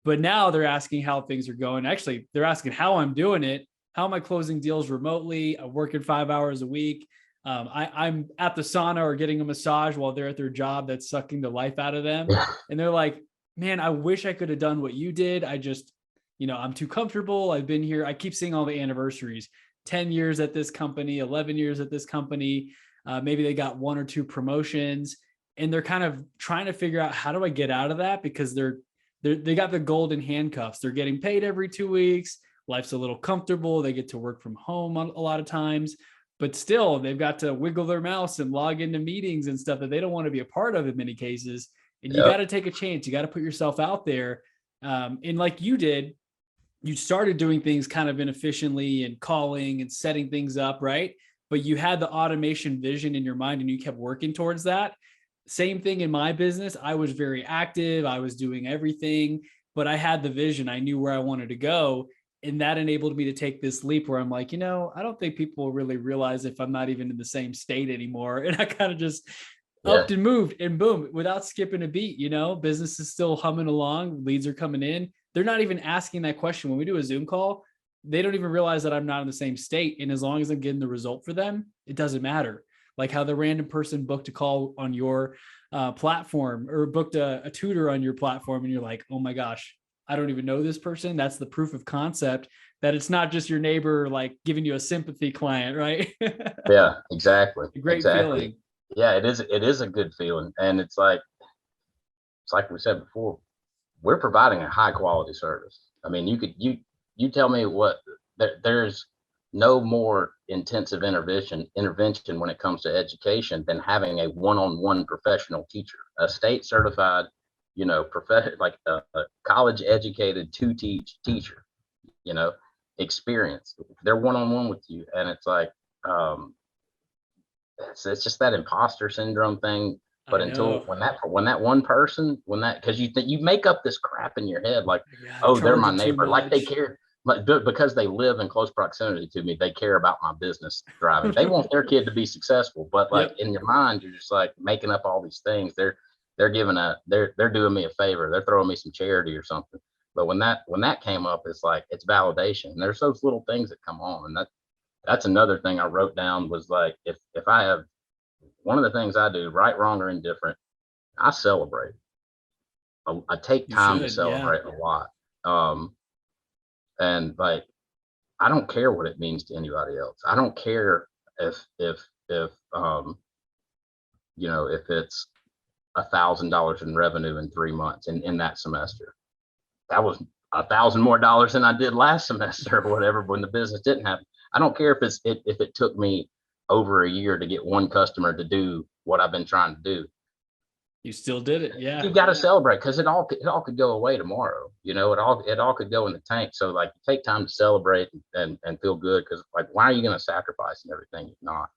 But now they're asking how things are going. Actually, they're asking how I'm doing it. How am I closing deals remotely? I'm working 5 hours a week. I'm at the sauna or getting a massage while they're at their job that's sucking the life out of them. And they're like, man, I wish I could have done what you did. I just, I'm too comfortable. I've been here. I keep seeing all the anniversaries, 10 years at this company, 11 years at this company. Maybe they got 1 or 2 promotions and they're kind of trying to figure out, how do I get out of that? Because they got the golden handcuffs. They're getting paid every 2 weeks. Life's a little comfortable. They get to work from home a lot of times, but still they've got to wiggle their mouse and log into meetings and stuff that they don't want to be a part of in many cases. And you got to take a chance. You got to put yourself out there. And like you did, you started doing things kind of inefficiently and calling and setting things up, right? But you had the automation vision in your mind and you kept working towards that. Same thing in my business. I was very active. I was doing everything, but I had the vision. I knew where I wanted to go. And that enabled me to take this leap where I'm like, I don't think people really realize if I'm not even in the same state anymore. And I kind of just upped and moved and boom, without skipping a beat, business is still humming along. Leads are coming in. They're not even asking that question. When we do a Zoom call, they don't even realize that I'm not in the same state. And as long as I'm getting the result for them, it doesn't matter. Like how the random person booked a call on your platform or booked a tutor on your platform. And you're like, oh my gosh, I don't even know this person. That's the proof of concept that it's not just your neighbor, like giving you a sympathy client, right? Yeah, exactly. Great feeling. Yeah, it is a good feeling. And it's like we said before, we're providing a high quality service. I mean, you tell me what, there's no more intensive intervention when it comes to education than having a one-on-one professional teacher, a state certified, like a college educated to teach teacher, experience. They're one-on-one with you. And it's like, it's just that imposter syndrome thing. But until when that one person, because you make up this crap in your head, like, they're my neighbor, like they care, because they live in close proximity to me, they care about my business thriving. They want their kid to be successful, but like in your mind, you're just like making up all these things. They're doing me a favor. They're throwing me some charity or something. But when that came up, it's like, it's validation. And there's those little things that come on, and that's another thing I wrote down was like, if I have, one of the things I do, right, wrong, or indifferent, I celebrate. I take time to celebrate a lot. And like, I don't care what it means to anybody else. I don't care if if it's $1,000 in revenue in 3 months in that semester. That was $1,000 more dollars than I did last semester or whatever when the business didn't happen. I don't care if it took me over a year to get one customer to do what I've been trying to do. You still did it. Yeah. You got to celebrate, because it all could go away tomorrow. It all could go in the tank. So like, take time to celebrate and feel good. Because like, why are you going to sacrifice and everything if not?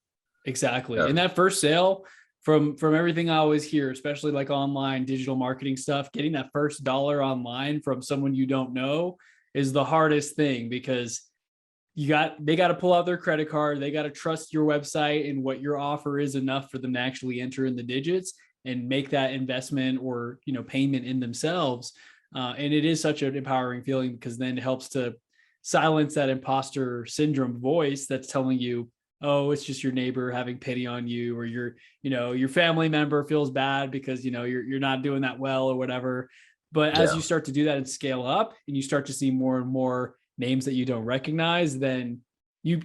Exactly. And that first sale, from everything I always hear, especially like online digital marketing stuff, getting that first dollar online from someone you don't know is the hardest thing, because they got to pull out their credit card. They got to trust your website and what your offer is enough for them to actually enter in the digits and make that investment or, payment in themselves. And it is such an empowering feeling, because then it helps to silence that imposter syndrome voice that's telling you, oh, it's just your neighbor having pity on you, or your family member feels bad because, you're not doing that well or whatever. But as you start to do that and scale up and you start to see more and more names that you don't recognize, then you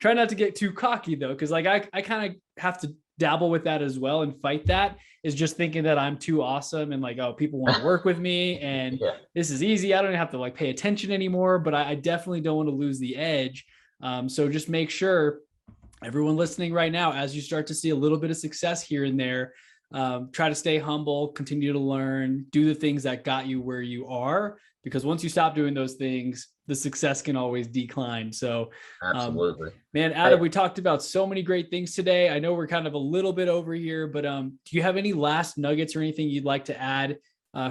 try not to get too cocky though. Cause like I kind of have to dabble with that as well and fight that, is just thinking that I'm too awesome and like, oh, people want to work with me and this is easy. I don't even have to like pay attention anymore, but I definitely don't want to lose the edge. So just make sure everyone listening right now, as you start to see a little bit of success here and there, try to stay humble, continue to learn, do the things that got you where you are, because once you stop doing those things, the success can always decline. So absolutely, man, Adam, we talked about so many great things today. I know we're kind of a little bit over here, but do you have any last nuggets or anything you'd like to add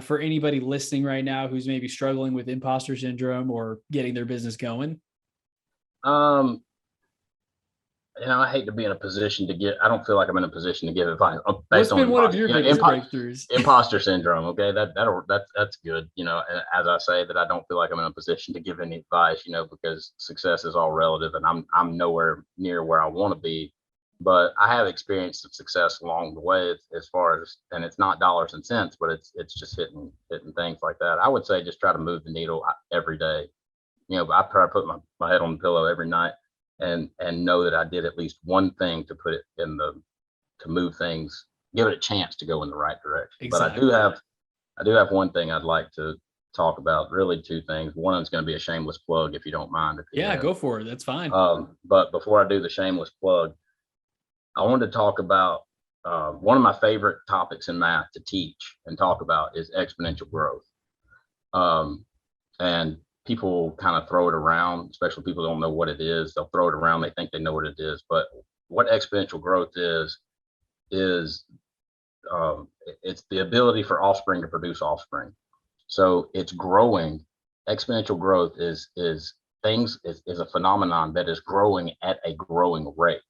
for anybody listening right now who's maybe struggling with imposter syndrome or getting their business going? I hate to be in a position to give. I don't feel like I'm in a position to give advice based on one of your biggest breakthroughs. Imposter syndrome. Okay, that's good. And as I say that, I don't feel like I'm in a position to give any advice. Because success is all relative, and I'm nowhere near where I want to be. But I have experienced some success along the way, as far as, and it's not dollars and cents, but it's just hitting things like that. I would say just try to move the needle every day. I try to put my head on the pillow every night and know that I did at least one thing to put it to move things, give it a chance to go in the right direction. Exactly. But I do have one thing I'd like to talk about, really two things. One is going to be a shameless plug, if you don't mind. Go for it. That's fine. But before I do the shameless plug, I wanted to talk about one of my favorite topics in math to teach and talk about is exponential growth. And people kind of throw it around, especially people don't know what it is. They'll throw it around. They think they know what it is. But what exponential growth is it's the ability for offspring to produce offspring. So it's growing. Exponential growth is a phenomenon that is growing at a growing rate.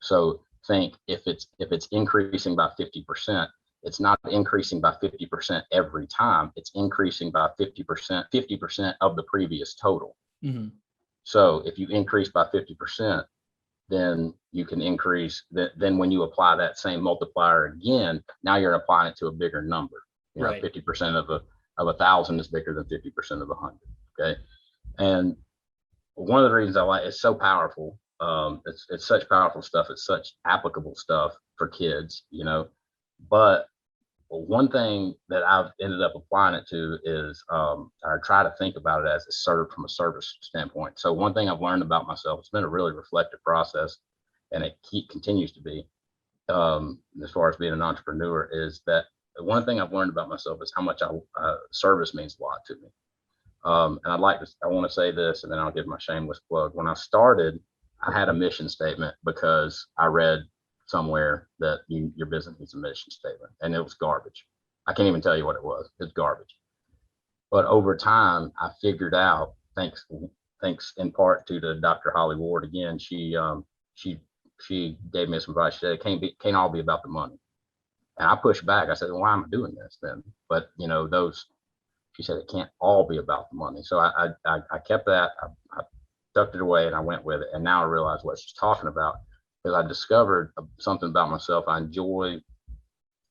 So think if it's increasing by 50%, it's not increasing by 50% every time. It's increasing by 50% of the previous total. Mm-hmm. So if you increase by 50%, then you can increase that. Then when you apply that same multiplier again, now you're applying it to a bigger number. Right. 50% of 1,000 is bigger than 50% of 100. Okay. And one of the reasons I like it's so powerful. It's such powerful stuff. It's such applicable stuff for kids, But one thing that I've ended up applying it to is I try to think about it as from a service standpoint. So one thing I've learned about myself, it's been a really reflective process, and it continues to be as far as being an entrepreneur, is that one thing I've learned about myself is how much service means a lot to me. And I want to say this, and then I'll give my shameless plug. When I started, I had a mission statement because I read somewhere that your business needs a mission statement, and it was garbage. I can't even tell you what it was. It's garbage. But over time, I figured out, thanks in part to Dr. Holly Ward again. She gave me some advice. She said it can't all be about the money. And I pushed back. I said, well, why am I doing this then? But she said it can't all be about the money. So I kept that. I tucked it away and I went with it. And now I realize what she's talking about, because I discovered something about myself I enjoy. It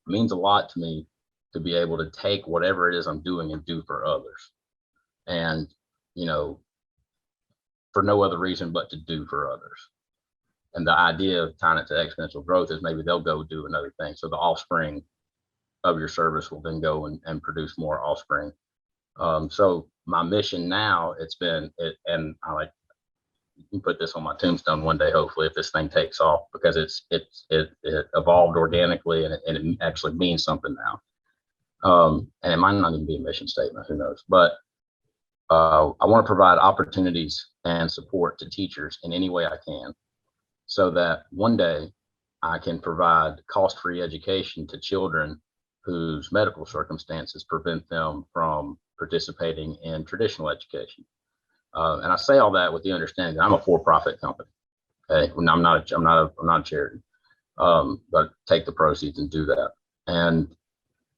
means a lot to me to be able to take whatever it is I'm doing and do for others. And, for no other reason but to do for others. And the idea of tying it to exponential growth is maybe they'll go do another thing. So the offspring of your service will then go and produce more offspring. So my mission now, and I like, you can put this on my tombstone one day, hopefully, if this thing takes off, because it evolved organically and it actually means something now. And it might not even be a mission statement, who knows? But I want to provide opportunities and support to teachers in any way I can, so that one day I can provide cost-free education to children whose medical circumstances prevent them from participating in traditional education. And I say all that with the understanding that I'm a for-profit company. Okay, I'm not a charity, but take the proceeds and do that. And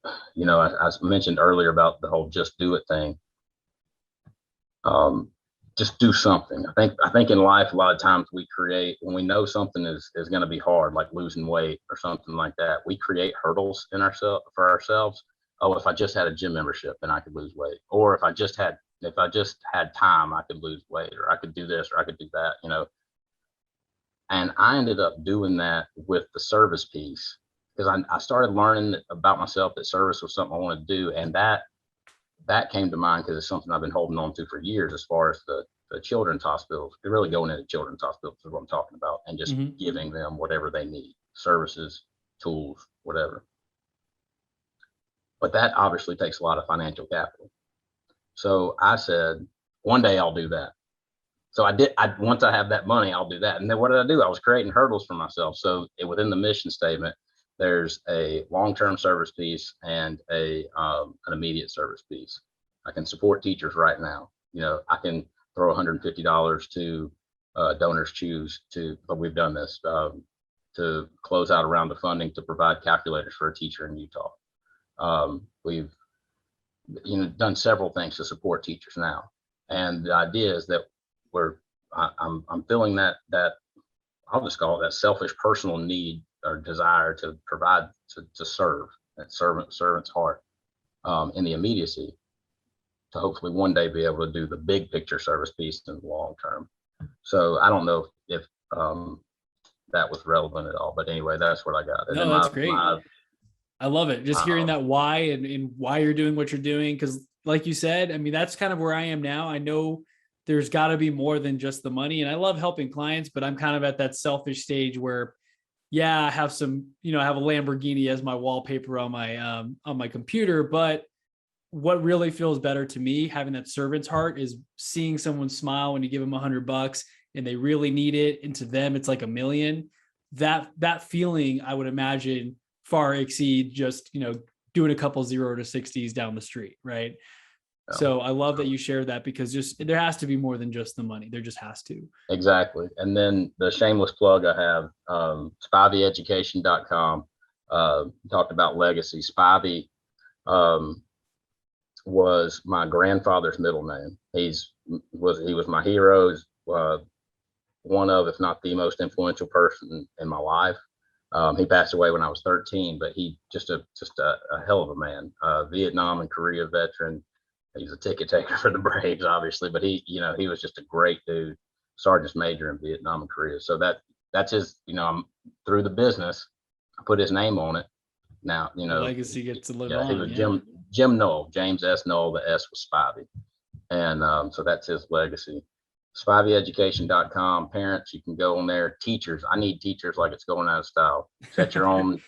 I mentioned earlier about the whole just do it thing. just do something. I think in life, a lot of times we create, when we know something is going to be hard, like losing weight or something like that, we create hurdles in ourselves for ourselves. Oh, if I just had a gym membership, then I could lose weight. Or if I just had time, I could lose weight, or I could do this, or I could do that, you know. And I ended up doing that with the service piece, because I started learning about myself that service was something I wanted to do. And that came to mind because it's something I've been holding on to for years, as far as the children's hospitals. They're really going into children's hospitals is what I'm talking about, and just giving them whatever they need, services, tools, whatever. But that obviously takes a lot of financial capital. So I said, one day I'll do that. So I did. Once I have that money, I'll do that. And then what did I do? I was creating hurdles for myself. So within the mission statement, there's a long-term service piece and an immediate service piece. I can support teachers right now. You know, I can throw $150 to Donors Choose but we've done this to close out a round of funding to provide calculators for a teacher in Utah. We've done several things to support teachers now, and the idea is that I'm feeling that I'll just call it that selfish personal need or desire to provide, to serve, that servant's heart in the immediacy, to hopefully one day be able to do the big picture service piece in the long term. So I don't know if that was relevant at all, but anyway, that's what I got. And no, that's great. I love it. Just hearing that why and why you're doing what you're doing. Cause like you said, I mean, that's kind of where I am now. I know there's got to be more than just the money. And I love helping clients, but I'm kind of at that selfish stage where, yeah, I have some, I have a Lamborghini as my wallpaper on my computer, but what really feels better to me, having that servant's heart, is seeing someone smile when you give them $100 and they really need it. And to them, it's like $1 million. That feeling, I would imagine, far exceed just, doing a couple 0 to 60s down the street. Right. Yeah. So I love that you share that, because there has to be more than just the money. There just has to. Exactly. And then the shameless plug I have, SpiveyEducation.com, talked about legacy. Spivey was my grandfather's middle name. He was my hero. One of, if not the most influential person in my life. He passed away when I was 13, but he just a hell of a man. Vietnam and Korea veteran. He's a ticket taker for the Braves, obviously, but he was just a great dude. Sergeant major in Vietnam and Korea. So that's his. I'm through the business. I put his name on it. Now, the legacy gets to live on. He was Jim Knoll, James S. Knoll. The S was Spivey, and so that's his legacy. SpiveyEducation.com. Parents, you can go on there. Teachers, I need teachers like it's going out of style. Set your own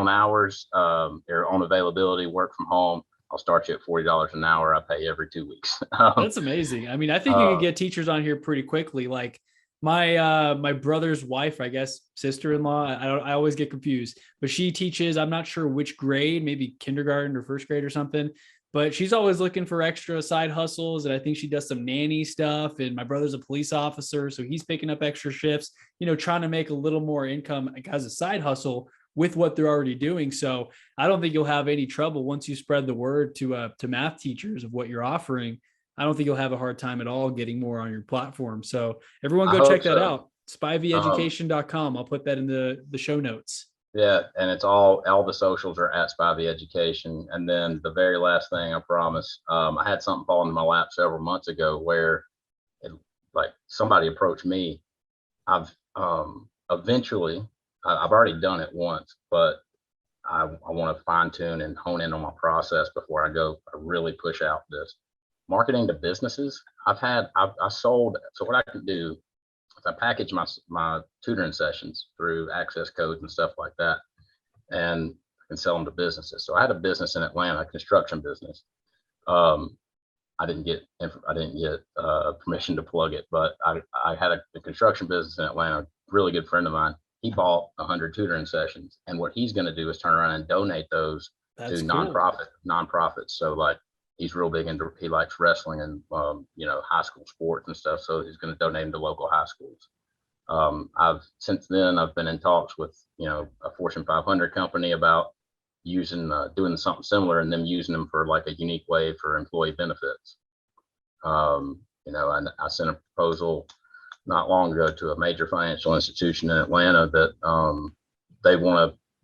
hours, your own availability. Work from home. I'll start you at $40 an hour. I pay every 2 weeks. That's amazing. I mean, I think you can get teachers on here pretty quickly. Like my brother's wife, I guess, sister-in-law. I always get confused, but she teaches, I'm not sure which grade, maybe kindergarten or first grade or something, but she's always looking for extra side hustles. And I think she does some nanny stuff. And my brother's a police officer, so he's picking up extra shifts, trying to make a little more income as a side hustle with what they're already doing. So I don't think you'll have any trouble once you spread the word to math teachers of what you're offering. I don't think you'll have a hard time at all getting more on your platform. So everyone go check that out. SpiveyEducation.com. I'll put that in the show notes. Yeah. And it's all the socials are at Spivey Education. And then the very last thing, I promise, I had something fall into my lap several months ago where somebody approached me. I've already done it once, but I want to fine tune and hone in on my process before I really push out this marketing to businesses. I sold. So what I can do is I package my tutoring sessions through access codes and stuff like that, and I can sell them to businesses. So I had a business in Atlanta, a construction business. I didn't get permission to plug it, but I had a construction business in Atlanta. A really good friend of mine. He bought 100 tutoring sessions, and what he's going to do is turn around and donate those to nonprofits. So he's real big into, he likes wrestling and high school sports and stuff. So he's going to donate them to local high schools. Since then I've been in talks with a Fortune 500 company about doing something similar, and them using them for a unique way for employee benefits. I sent a proposal not long ago to a major financial institution in Atlanta that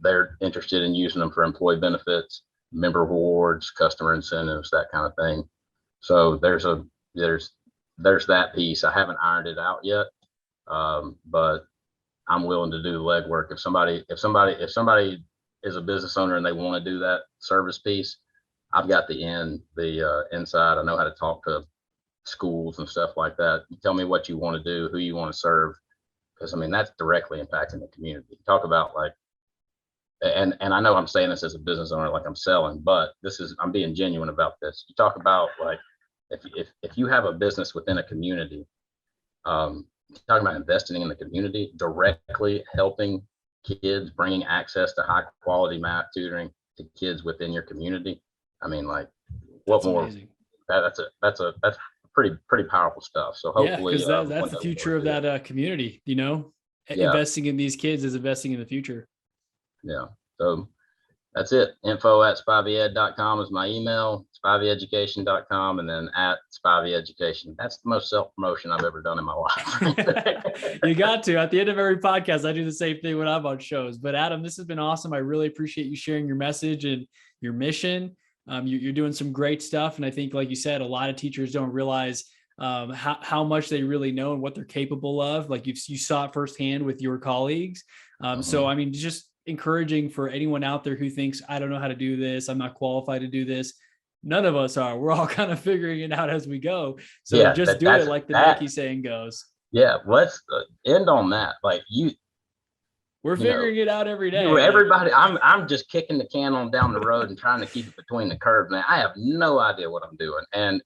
they're interested in using them for employee benefits, member rewards, customer incentives, that kind of thing. So there's that piece. I haven't ironed it out yet, but I'm willing to do the legwork. If somebody is a business owner and they want to do that service piece, I've got the inside. I know how to talk to schools and stuff like that. You tell me what you want to do, who you want to serve, because I mean that's directly impacting the community. Talk about like, and I know I'm saying this as a business owner, like I'm selling, but I'm being genuine about this. You talk about like if you have a business within a community, talking about investing in the community, directly helping kids, bringing access to high quality math tutoring to kids within your community. I mean, like, what That's more? amazing. That's pretty powerful stuff. So hopefully, because that's the future of that community. Investing in these kids is investing in the future. Yeah. So that's it. info@spiveyed.com is my email, spivey-education.com, and then @spivey-education. That's the most self-promotion I've ever done in my life. You got to. At the end of every podcast, I do the same thing when I'm on shows. But Adam, this has been awesome. I really appreciate you sharing your message and your mission. You're doing some great stuff. And I think, like you said, a lot of teachers don't realize how much they really know and what they're capable of. Like you saw it firsthand with your colleagues. So, I mean, just encouraging for anyone out there who thinks, I don't know how to do this, I'm not qualified to do this. None of us are. We're all kind of figuring it out as we go. So just do it like the Nike saying goes. Yeah, let's end on that. Like we're figuring it out every day. Everybody, I'm just kicking the can on down the road and trying to keep it between the curves, man. I have no idea what I'm doing. And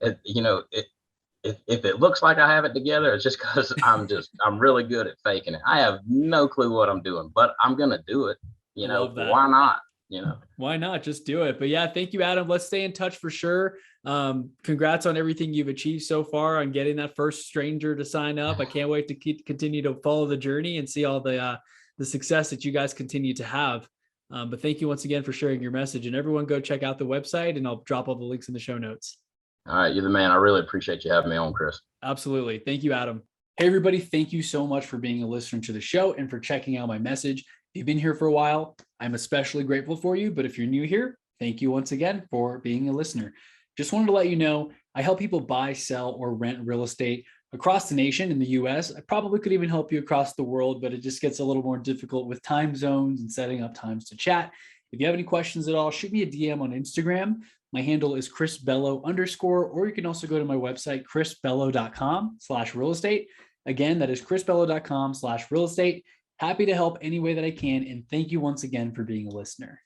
if it looks like I have it together, it's just because I'm really good at faking it. I have no clue what I'm doing, but I'm gonna do it. Why not? Why not? Just do it. But yeah, thank you, Adam. Let's stay in touch for sure. Congrats on everything you've achieved so far on getting that first stranger to sign up. I can't wait to continue to follow the journey and see all the success that you guys continue to have. But thank you once again for sharing your message, and everyone go check out the website, and I'll drop all the links in the show notes. All right. You're the man. I really appreciate you having me on, Chris. Absolutely. Thank you, Adam. Hey, everybody. Thank you so much for being a listener to the show and for checking out my message. If you've been here for a while, I'm especially grateful for you. But if you're new here, thank you once again for being a listener. Just wanted to let you know, I help people buy, sell, or rent real estate across the nation in the US. I probably could even help you across the world, but it just gets a little more difficult with time zones and setting up times to chat. If you have any questions at all, shoot me a DM on Instagram. My handle is chrisbello_, or you can also go to my website, chrisbello.com/real estate. Again, that is chrisbello.com/real estate. Happy to help any way that I can. And thank you once again for being a listener.